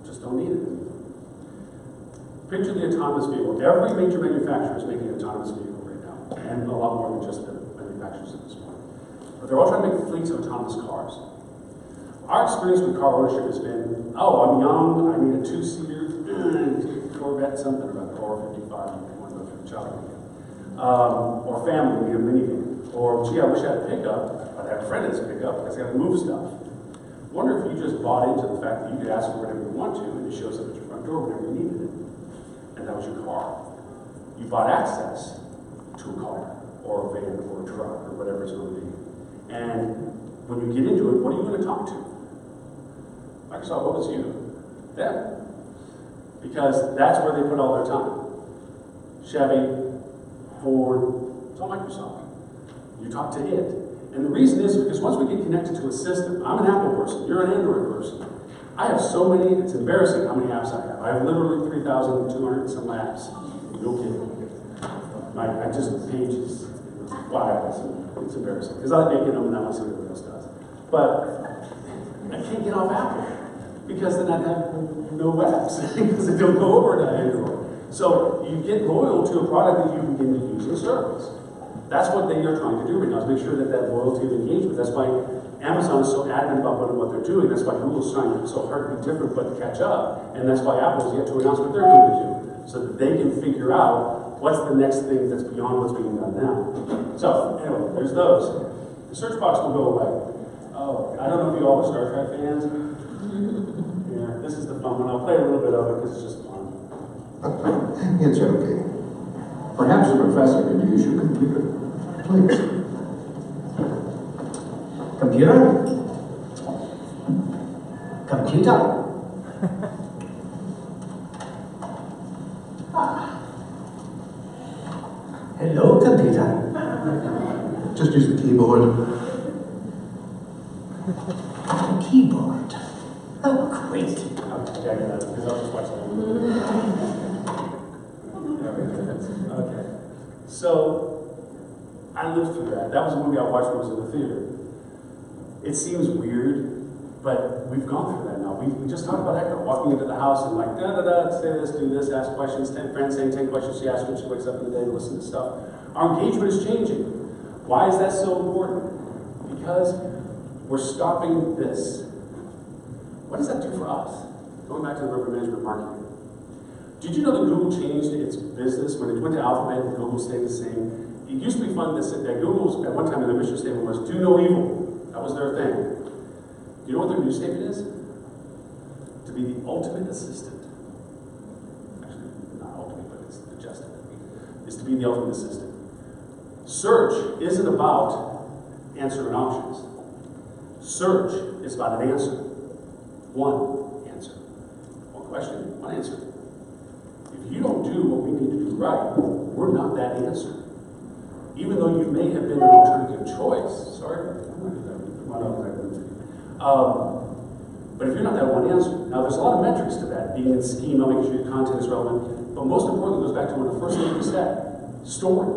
Just don't need it. Picture the autonomous vehicle. Every major manufacturer is making an autonomous vehicle right now, and a lot more than just the manufacturers at this point. But they're all trying to make fleets of autonomous cars. Our experience with car ownership has been, oh, I'm young, I need a two-seater, Corvette, something about it, or 55, if you want to go through the child again. Or family, we need a minivan. Or, gee, I wish I had a pickup, but I have a friend that's a pickup because I got to move stuff. Wonder if you just bought into the fact that you could ask for whatever you want to, and it shows up at your front door whenever you needed it. And that was your car. You bought access to a car, or a van, or a truck, or whatever it's going to be. And when you get into it, what are you going to talk to? Microsoft, what is you? Them. Because that's where they put all their time. Chevy, Ford, it's all Microsoft. You talk to it. And the reason is because once we get connected to a system, I'm an Apple person, you're an Android person. I have so many, it's embarrassing how many apps I have. I have literally 3,200 some apps. No kidding. I just pages, files, it's embarrassing. Because I like making them and I want to see what everybody else does. But I can't get off Apple because then I'd have no apps because they don't go over to Android. So you get loyal to a product that you begin to use in service. That's what they are trying to do right now, is make sure that that loyalty of engagement. That's why Amazon is so adamant about what they're doing. That's why Google's trying so hard to be different but to catch up. And that's why Apple's yet to announce what they're going to do, so that they can figure out what's the next thing that's beyond what's being done now. So anyway, there's those. The search box will go away. Oh, I don't know if you all are Star Trek fans. This is the fun one. I'll play a little bit of it because it's just fun. You're joking. Perhaps the professor could use your computer. Please. Computer? Computer? Hello, computer. Just use the keyboard. Keyboard. Oh, great. Okay, I got it, because I was just watching it. Okay. So, I lived through that. That was a movie I watched when I was in the theater. It seems weird, but we've gone through that now. We just talked about Echo walking into the house and like, say this, do this, ask questions, 10 friends saying 10 questions she asks when she wakes up in the day to listen to stuff. Our engagement is changing. Why is that so important? Because we're stopping this. What does that do for us? Going back to the river management marketing. Did you know that Google changed its business when it went to Alphabet and Google stayed the same? It used to be fun that Google's at one time in their mission statement was do no evil. That was their thing. Do you know what their new statement is? To be the ultimate assistant. Actually, not ultimate, but it's adjusted. Is to be the ultimate assistant. Search isn't about answering options. Search is about an answer. One answer. One question, one answer. If you don't do what we need to do right, we're not that answer. Even though you may have been an alternative choice. Sorry, I'm going to do that. But if you're not that one answer, now there's a lot of metrics to that, being in schema, making sure your content is relevant, but most importantly, it goes back to one of the first things we said, story.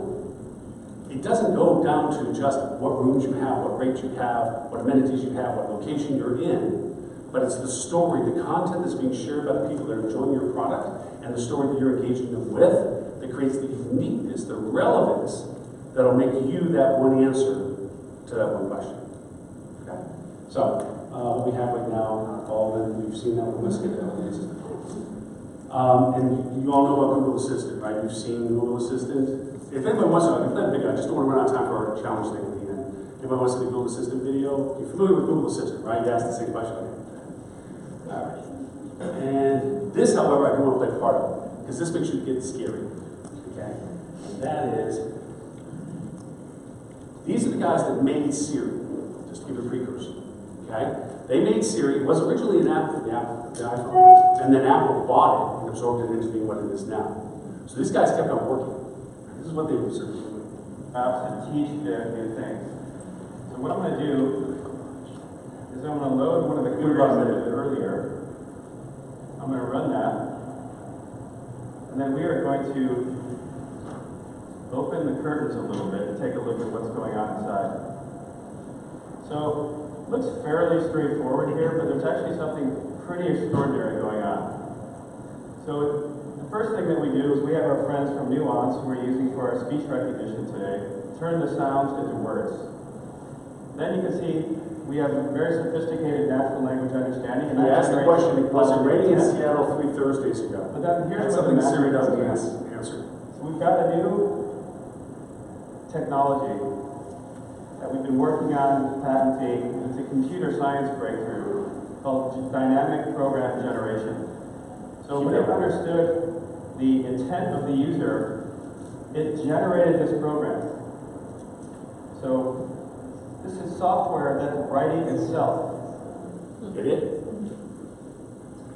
It doesn't go down to just what rooms you have, what rates you have, what amenities you have, what location you're in, but it's the story, the content that's being shared by the people that are enjoying your product, and the story that you're engaging them with, that creates the uniqueness, the relevance, that'll make you that one answer to that one question. Okay? So, what we have right now, and we've seen that with Whiskey. And you all know about Google Assistant, right? You've seen Google Assistant. If anybody wants to, I can play a video. I just don't want to run out of time for our challenge thing at the end. Anybody wants to see the Google Assistant video? You're familiar with Google Assistant, right? You asked the same question. Okay. All right. And this, however, I do want to play part of it, because this makes you get scary. Okay? And that is, these are the guys that made Siri. Just to give a precursor. Okay? They made Siri. It was originally an app for the iPhone. And then Apple bought it and absorbed it into being what it is now. So these guys kept on working. This is what they researched. To teach new things. So what I'm going to do is I'm going to load one of the queries that I did earlier. I'm going to run that. And then we are going to open the curtains a little bit and take a look at what's going on inside. So it looks fairly straightforward here, but there's actually something pretty extraordinary going on. So the first thing that we do is we have our friends from Nuance who we're using for our speech recognition today, turn the sounds into words. Then you can see we have very sophisticated natural language understanding. And I asked the question, was it raining in Seattle 3 Thursdays ago? But then here's That's what something the Siri doesn't answer. answer. So we've got a new technology that we've been working on patenting. It's a computer science breakthrough called dynamic program generation. So when it understood the intent of the user, it generated this program. So this is software that's writing itself. Get it?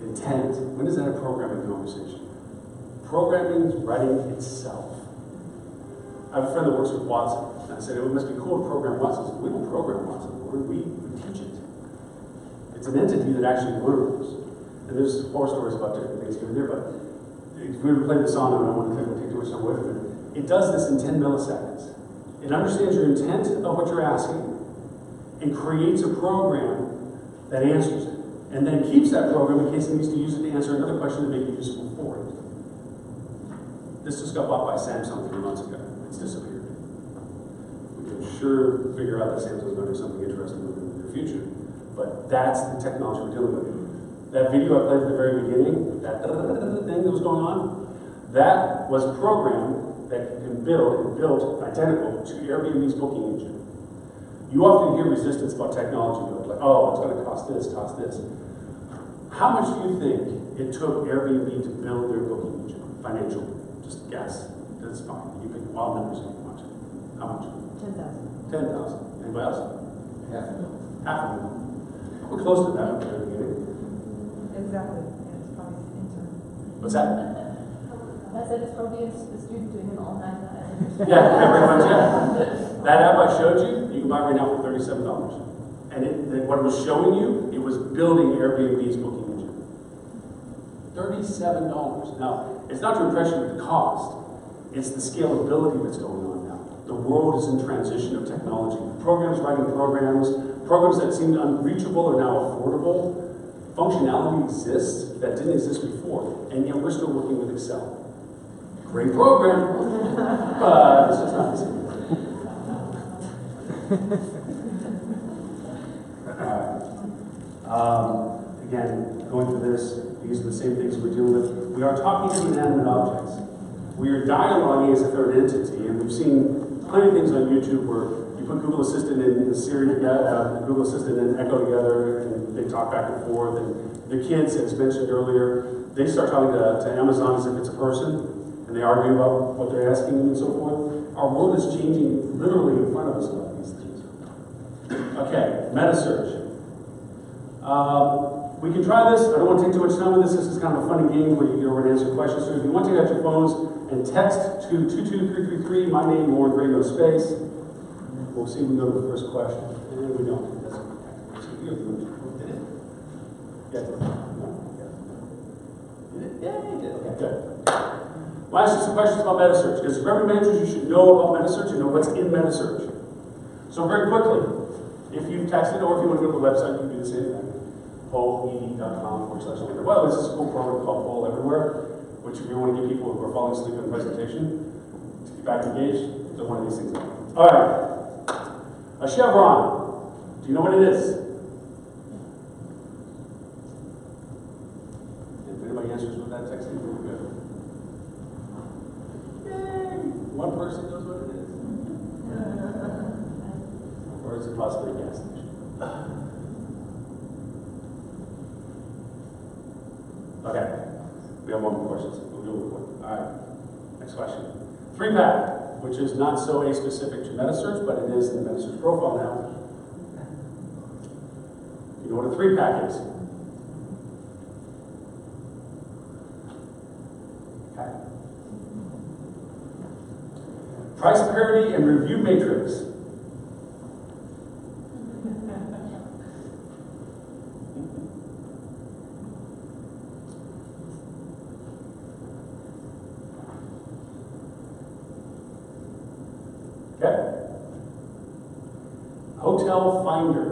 Intent. When is that a programming conversation? Programming is writing itself. I have a friend that works with Watson. And I said, it must be cool to program Watson. I said, we don't program Watson. We teach it. It's an entity that actually learns. And there's horror stories about different things here and there, but if we were to play this on, and I don't want to take too much time away from it, it does this in 10 milliseconds. It understands your intent of what you're asking and creates a program that answers it. And then keeps that program in case it needs to use it to answer another question to make it useful for it. This just got bought by Samsung 3 months ago. It's disappeared. We can sure figure out that Samsung's going to do something interesting with it in the future. But that's the technology we're dealing with. That video I played at the very beginning, that thing that was going on, that was a program that can build and built identical to Airbnb's booking engine. You often hear resistance about technology, like, oh, it's going to cost this, cost this. How much do you think it took Airbnb to build their booking engine? Financial, just guess. That's fine. You pick wild numbers if you want to. How much? 10,000. 10,000. Anybody else? Half a million. Half a million. We're close to that at the very beginning. Exactly. And it's probably the intern. What's that? I said it's probably a student doing it all night. Yeah, pretty much, yeah. That app I showed you, you can buy right now for $37. And what it was showing you, it was building Airbnb's booking engine. $37. Now, it's not to impress you with the cost, it's the scalability that's going on now. The world is in transition of technology. Programs writing programs that seemed unreachable are now affordable. Functionality exists that didn't exist before, and yet we're still working with Excel. Great program, but it's just not the same. All right. Again, going through this, these are the same things we're dealing with. We are talking to inanimate objects. We are dialoguing as if they're an entity, and we've seen plenty of things on YouTube where you put Google Assistant and Siri together, Google Assistant and Echo together, and they talk back and forth. And the kids, as mentioned earlier, they start talking to Amazon as if it's a person, and they argue about what they're asking and so forth. Our world is changing literally in front of us about these things. Okay, meta search. We can try this. I don't want to take too much time on this. This is kind of a funny game where you go over and answer questions. So if you want to take out your phones and text to 22333, my name, Loren Gray, no space. We'll see if we go to the first question. And we don't. That's okay. Did it? Yeah, did it? No? Did it? Yeah, you did. Okay, good. We'll ask you some questions about meta search, because for every major you should know about meta search and know what's in meta search. So very quickly, if you've texted or if you want to go to the website, you can do the same thing. polled.com/. Well, this is a cool program called Poll Everywhere, which if you want to give people who are falling asleep in the presentation to get back engaged, so one of these things. All right. A chevron. Do you know what it is? If anybody answers with that texting, we're good. Yay! One person knows what it is. Or is it possibly a gas station? Okay. We have one more question. We'll do it quick. All right. Next question. 3-pack, which is not so a-specific to metasearch, but it is in the metasearch profile now. You know what a 3-pack is? Okay. Price parity and review matrix. Okay. Hotel Finder.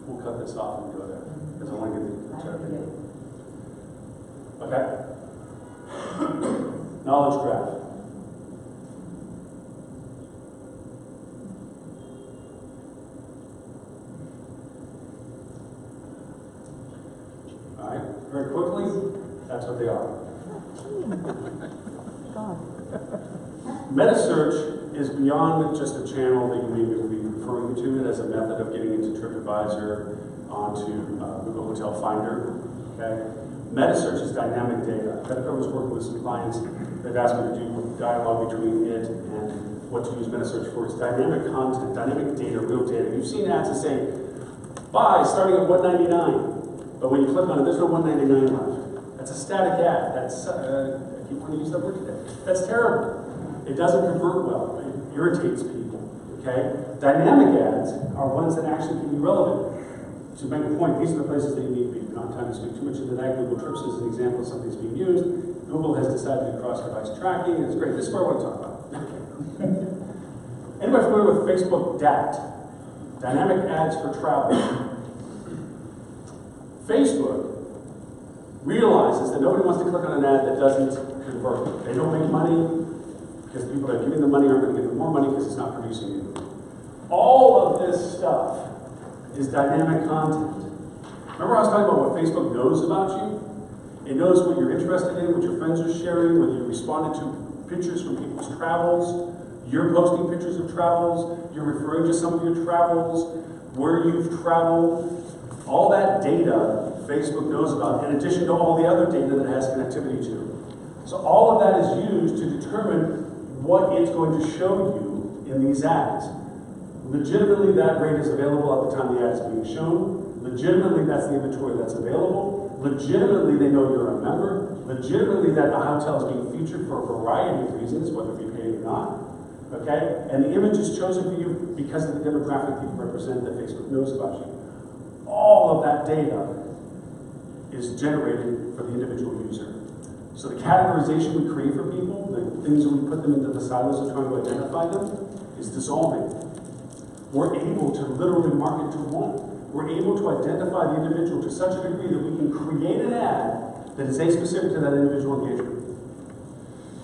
We'll cut this off and go there because I want to get the okay. Knowledge graph. All right. Very quickly, that's what they are. Metasearch is beyond just a channel that you maybe will be referring to it as a method of getting into TripAdvisor, onto Google Hotel Finder. Okay, Metasearch is dynamic data. I was working with some clients that asked me to do dialogue between it and what to use Metasearch for. It's dynamic content, dynamic data, real data. You've seen ads that say buy starting at $199, but when you click on it, there's no $199 left. That's a static ad. That's I keep wanting to use that word today. That's terrible. It doesn't convert well. It irritates people. Okay? Dynamic ads are ones that actually can be relevant. To make a point, these are the places that you need to be. We don't have time to speak too much into that. Google Trips is an example of something that's being used. Google has decided to do cross-device tracking. It's great. This is what I want to talk about. Anybody familiar with Facebook DAT? Dynamic ads for travel. Facebook realizes that nobody wants to click on an ad that doesn't convert. They don't make money because the people that are giving them money aren't going to give them more money because it's not producing anything. All of this stuff is dynamic content. Remember I was talking about what Facebook knows about you? It knows what you're interested in, what your friends are sharing, whether you responded to pictures from people's travels, you're posting pictures of travels, you're referring to some of your travels, where you've traveled. All that data Facebook knows about, in addition to all the other data that it has connectivity to. So all of that is used to determine what it's going to show you in these ads. Legitimately, that rate is available at the time the ad is being shown. Legitimately, that's the inventory that's available. Legitimately, they know you're a member. Legitimately, that the hotel is being featured for a variety of reasons, whether you pay or not. Okay? And the image is chosen for you because of the demographic you represent that Facebook knows about you. All of that data is generated for the individual user. So the categorization we create for people, the things that we put them into the silos of trying to identify them, is dissolving. We're able to literally market to one. We're able to identify the individual to such a degree that we can create an ad that is specific to that individual engagement.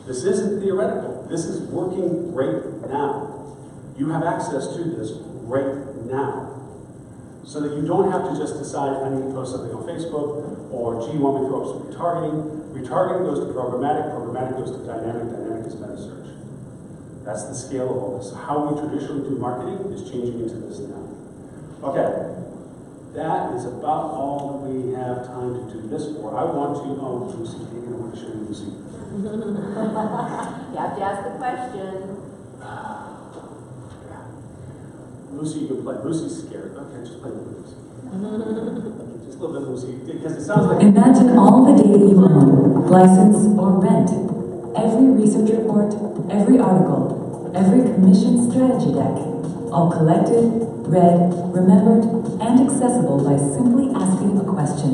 This isn't theoretical. This is working right now. You have access to this right now. So that you don't have to just decide, I need to post something on Facebook, or gee, you want me to throw up some retargeting. Retargeting goes to programmatic, programmatic goes to dynamic, dynamic is meta search. That's the scale of all this. How we traditionally do marketing is changing into this now. Okay, that is about all that we have time to do this for. I want to, Lucy, I want to show you Lucy. You have to ask the question. Lucy, you can play. Lucy's scared. Okay, just play with Lucy. Just a little bit, Lucy, because it sounds like... Imagine all the data you own, license or rent. Every research report, every article, every commission strategy deck, all collected, read, remembered, and accessible by simply asking a question.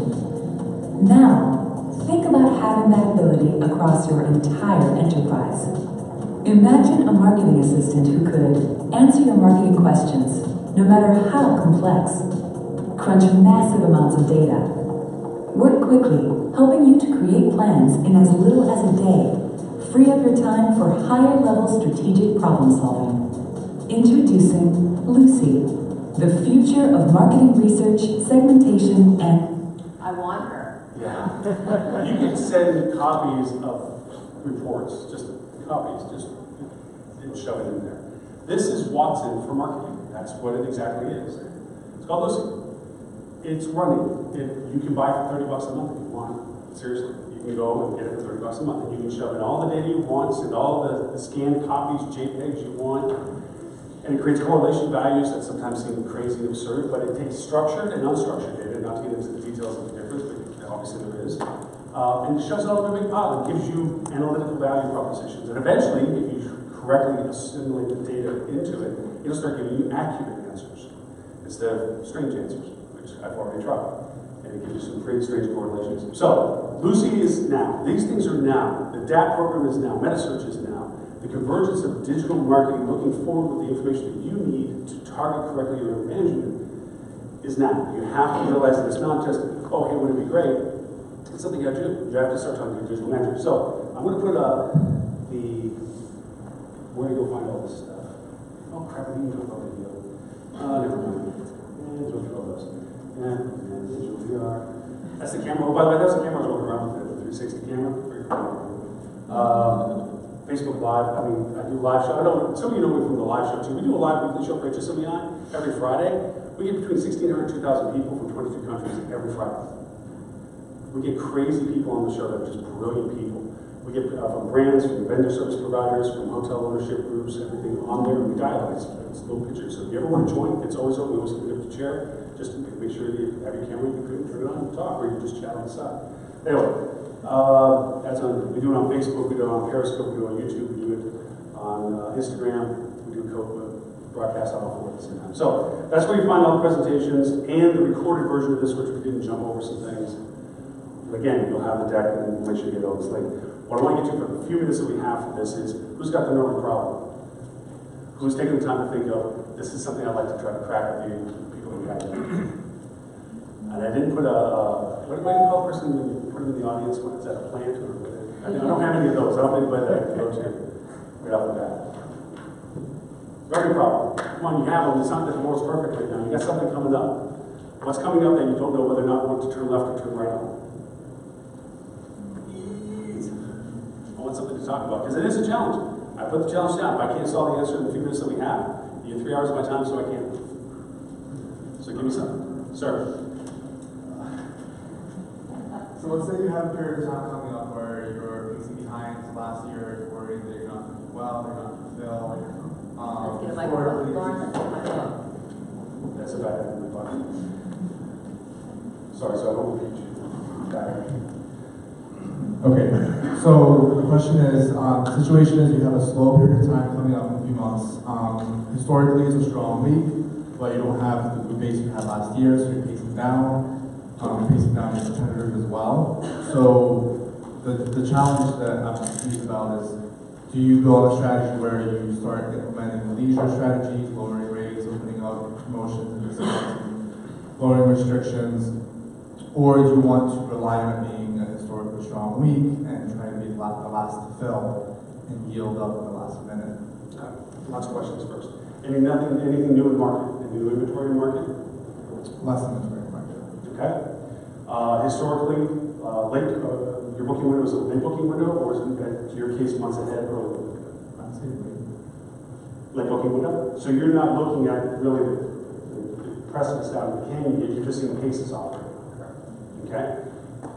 Now, think about having that ability across your entire enterprise. Imagine a marketing assistant who could answer your marketing questions, no matter how complex, crunch massive amounts of data, work quickly, helping you to create plans in as little as a day, free up your time for higher level strategic problem solving. Introducing Lucy, the future of marketing research, segmentation, and... I want her. Yeah. You can send copies of reports, just copies, just shove it in there. This is Watson for marketing. That's what it exactly is. It's called Lucy. It's running. You can buy it for $30 a month if you want. Seriously. You can go and get it for $30 a month. And you can shove in all the data you want, send all the scanned copies, JPEGs you want. And it creates correlation values that sometimes seem crazy and absurd, but it takes structured and unstructured data, not to get into the details of the difference, but obviously there is. And it shoves it all in a big pile and gives you analytical value propositions. And eventually, if you correctly assimilate the data into it, it'll start giving you accurate answers instead of strange answers, which I've already tried. And it gives you some pretty strange correlations. So, Lucy is now. These things are now. The DAP program is now. Metasearch is now. The convergence of digital marketing, looking forward with the information that you need to target correctly your management, is now. You have to realize that it's not just, oh, hey, wouldn't it be great? It's something you have to do. You have to start talking to your digital manager. So, I'm going to put where do you go find all this stuff? Oh, crap, I didn't talk about video. Never mind. Let's go through all those. And digital VR. That's the camera. Oh, by the way, that's the camera I was walking around with, the 360 camera. Facebook Live. I mean, I do live show. I don't. Some of you know me from the live show too. We do a live weekly show for HSMAI every Friday. We get between 1,600 and 2,000 people from 22 countries every Friday. We get crazy people on the show that are just brilliant people. We get from brands, from vendor service providers, from hotel ownership groups, everything on there, and we dialogue. It's little pictures. So if you ever want to join, it's always open. We always give it a chair. Just to make sure that you have your camera, you can turn it on and talk, or you can just chat on the side. Anyway, that's on. We do it on Facebook, we do it on Periscope, we do it on YouTube, we do it on Instagram, we do broadcast on all four at the same time. So that's where you find all the presentations and the recorded version of this, which we didn't jump over some things. Again, you'll have the deck and make sure you get all this link. What I want to get to for the few minutes that we have for this is, who's got the number problem? Who's taking the time to think of, this is something I'd like to try to crack with you, people who got it. And I didn't put what do you call a person when you put them in the audience? What is that, a plant? Or I don't have any of those. I don't think anybody that I can go to right off the bat. Record problem. Come on, you have them. It's not that the world's perfect right now. You got something coming up. What's coming up that you don't know whether or not you want to turn left or turn right on? I want something to talk about, because it is a challenge. I put the challenge down. If I can't solve the answer in the few minutes that we have, you get 3 hours of my time, so I can't. So give me something. Sir. So let's say you have a period of time coming up where you're facing behind last year, you're worried that you're not doing well, you're not going to fill. Let's get a microphone. Loren, let's get a microphone. That's a bad button. Sorry, so I don't repeat you. Okay, so the question is, the situation is you have a slow period of time coming up in a few months. Historically, it's a strong week, but you don't have the base you had last year, so you're pacing down. Pacing down your competitors as well. So the challenge that I'm confused about is, do you go on a strategy where you start implementing leisure strategies, lowering rates, opening up promotions and discounts, lowering restrictions, or do you want to rely on it being a historically strong week and try to be the last to fill and yield up at the last minute? Lots of questions first. Anything new in market? Any new inventory in market? Less than the spring market. Okay. Historically, your booking window is a late booking window, or is it, in your case, months ahead early? Late booking window. So you're not looking at really the precedents down in the canyon yet, you're just seeing cases operating. Okay?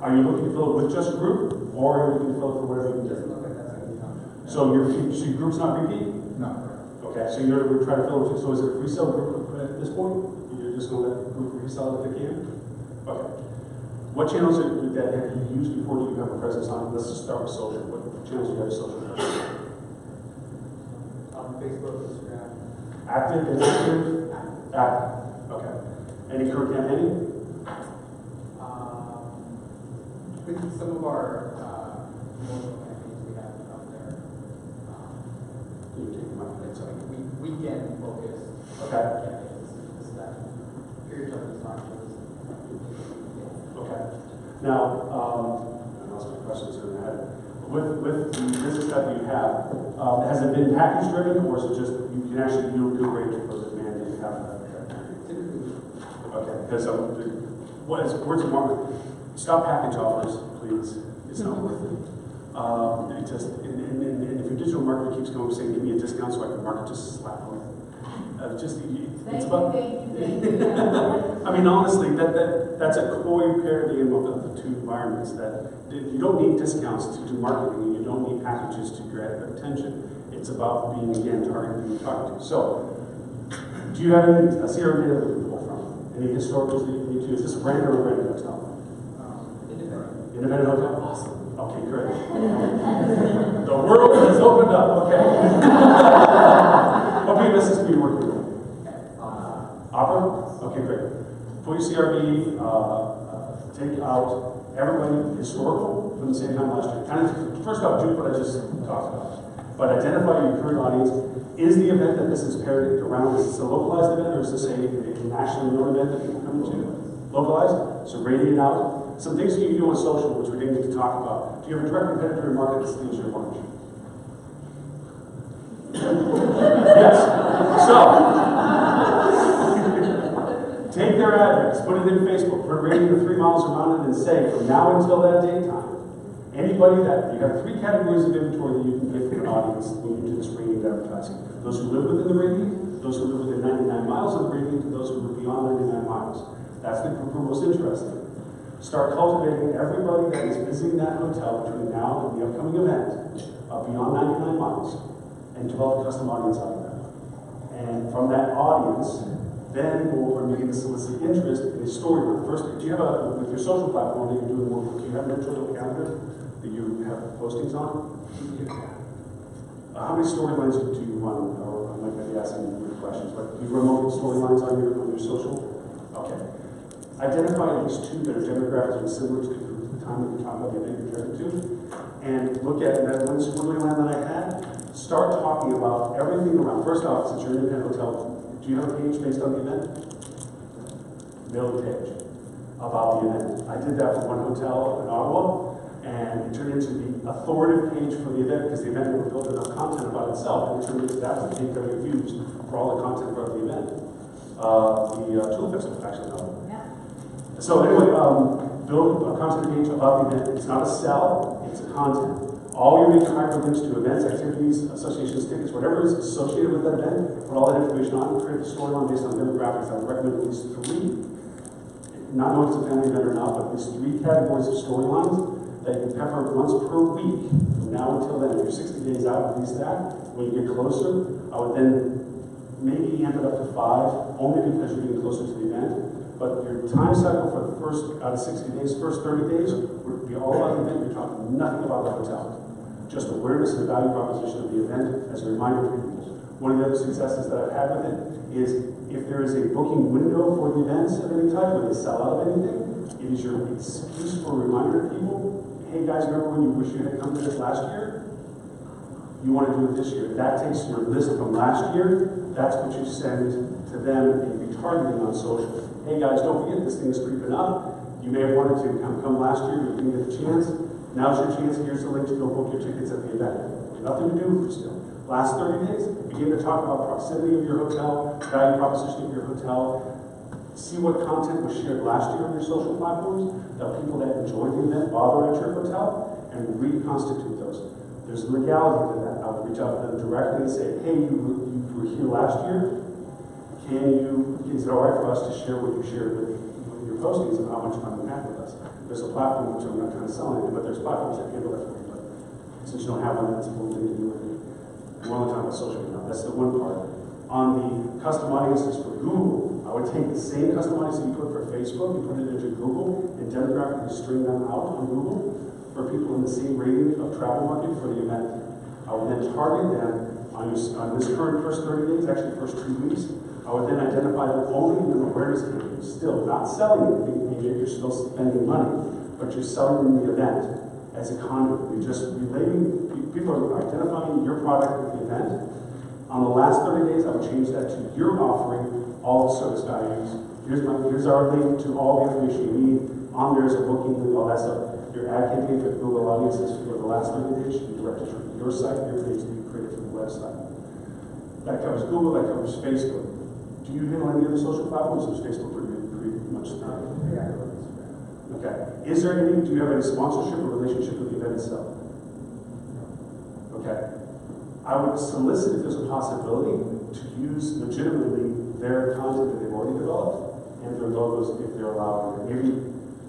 Are you looking to fill it with just group, or are you looking to fill it for whatever you can get? So your group's not repeat? No. Okay, so you're trying to fill it, so is it a resale group at this point? You're just going to let the group resell it if they can? Okay. What channels that have you used before do you have a presence on? Let's just start with social. What channels do you have social? Facebook, Instagram. Active, inactive? Active. Okay. Any current campaigning? I think some of our promotional campaigns we have up there. Can you take them out? Sorry. Weekend focused. Okay. This is that period of this time. Okay. Now, I lost my questions in my head. With the business that you have, has it been package driven, or is it just you can actually do a rate for the demand that you have? Okay. Because words of market. Stop package offers, please. It's not worth it. And if your digital marketer keeps going saying, give me a discount so I can market, just slap on it. It's about. I mean, honestly, that's a coy parody of the two environments. That you don't need discounts to do marketing, and you don't need packages to grab attention. It's about being, again, targeting who you're talking to. So, do you have any CRM data that we can pull from? Any historicals that you need to? Is this a brand or a brand hotel? Independent hotel? Awesome. Okay, great. The world has opened up. Okay. What PMSs are you working with? Opera? Okay, great. For your CRB, take out everybody historical from the same time last year. Kind of, first off, do what I just talked about. But identify your current audience. Is the event that this is paired around, is this a localized event, or is this a nationally known event that people come to? Localized? So radiate out. Some things you can do on social, which we didn't get to talk about. Do you have a direct competitor in market that steals your lunch? Yes. So, take their address, put it in Facebook, put a rating of 3 miles around it, and say, from now until that date time, anybody that, you have 3 categories of inventory that you can give to your audience when you do this radiant advertising. Those who live within the radiant, those who live within 99 miles of the radiant, and those who live beyond 99 miles. That's the group we're most interested in. Start cultivating everybody that is visiting that hotel between now and the upcoming event beyond 99 miles and develop a custom audience out of that. And from that audience, then we'll begin to solicit interest in a storyline. First, do you have with your social platform that you're doing work with, do you have an editorial calendar that you have postings on? How many storylines do you run? Or I might be asking you questions, but do you run multiple storylines on your social? Okay. Identify at least 2 that are demographically similar to the time that you're talking about the event you're driven to, and look at that one squiggly line that I had. Start talking about everything around. First off, since you're in an hotel, do you have a page based on the event? Build a page about the event. I did that for one hotel in Ottawa, and it turned into the authoritative page for the event because the event never built enough content about itself, and it turned into that was the page that we used for all the content about the event. The Tulip Festival, actually, no. So anyway, build a content page about the event. It's not a sell, it's a content. All your major hyperlinks to events, activities, associations, tickets, whatever is associated with that event, put all that information on, create a storyline based on demographics. I would recommend at least 3. not know if it's a family event or not, but there's 3 categories of storylines that you pepper once per week from now until then. If you're 60 days out, at least that. When you get closer, I would then maybe amp it up to 5, only because you're getting closer to the event. But your time cycle for the first, out of 60 days, first 30 days, would be all about the event. You're talking nothing about the hotel. Just awareness of the value proposition of the event as a reminder to people. One of the other successes that I've had with it is if there is a booking window for the events of any type, where they sell out of anything, it is your excuse for a reminder to people, hey guys, remember when you wish you had come to this last year? You want to do it this year. That takes your list from last year, that's what you send to them and retargeting on social. Hey guys, don't forget this thing is creeping up. You may have wanted to come last year, but you didn't get the chance. Now's your chance, here's the link to go book your tickets at the event. Nothing to do still. Last 30 days, begin to talk about proximity of your hotel, value proposition of your hotel. See what content was shared last year on your social platforms, the people that enjoyed the event while they're at your hotel, and reconstitute those. There's legality to that. I would reach out to them directly and say, hey, you were here last year. Is it all right for us to share what you shared with your postings of how much fun you had with us? There's a platform, which I'm not trying to sell anything, but there's platforms that handle that for you. But since you don't have one, that's a little thing to do with it. We're only talking about social now. That's the one part. On the custom audiences for Google, I would take the same custom audience that you put for Facebook, you put it into Google, and demographically string them out on Google for people in the same rating of travel market for the event. I would then target them on this current first 30 days, actually first 2 weeks. I would then identify them only in an awareness campaign, still not selling anything, you're still spending money, but you're selling them the event as a conduit. You're just relating, people are identifying your product with the event. On the last 30 days, I would change that to your offering all the service values. Here's our link to all the information you need. On there's a booking link, all that stuff. Your ad campaign for Google audiences for the last 30 days should be directed to your site, your page that you created for the website. That covers Google, that covers Facebook. Do you handle any other social platforms, or is Facebook pretty much started? Okay. Do you have any sponsorship or relationship with the event itself? Okay. I would solicit if there's a possibility to use legitimately their content that they've already developed and their logos if they're allowed. Maybe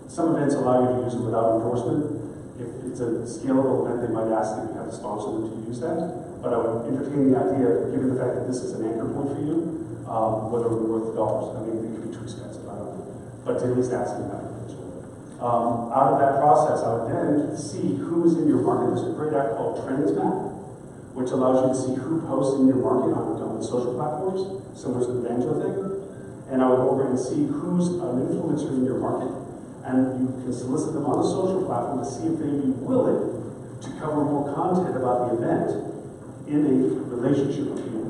some events allow you to use it without endorsement. If it's a scalable event, they might ask that you have to sponsor them to use that. But I would entertain the idea, given the fact that this is an anchor point for you, whether it would be worth dollars. I mean, it could be too expensive, I don't know. But to at least ask them that. Out of that process, I would then see who's in your market. There's a great app called Trends Map, which allows you to see who posts in your market on the social platforms, similar to the Banjo thing. And I would go over and see who's an influencer in your market. And you can solicit them on a social platform to see if they'd be willing to cover more content about the event in a relationship with you.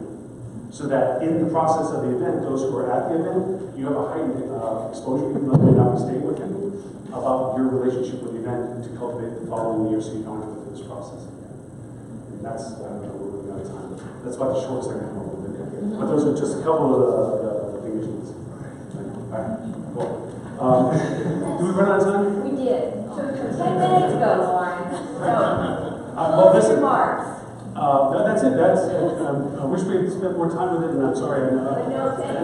So that in the process of the event, those who are at the event, you have a heightened exposure, even though they may not be staying with you, about your relationship with the event to cultivate the following year so you don't have to go through this process again. And that's, I don't know, we're running out of time. That's about the shortest I can come up with. But those are just a couple of the things. All right, cool. Did we run out of time? We did. 10 minutes ago, Loren. So, well, listen. remarks. No, that's it. I wish we had spent more time with it, and I'm sorry. And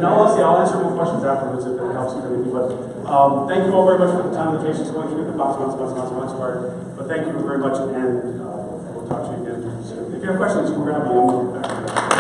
No, honestly, I'll answer more questions afterwards if it helps with anything. But thank you all very much for the time and the patience going through the box part. But thank you very much, and we'll talk to you again soon. If you have questions, you can grab me. I'm back.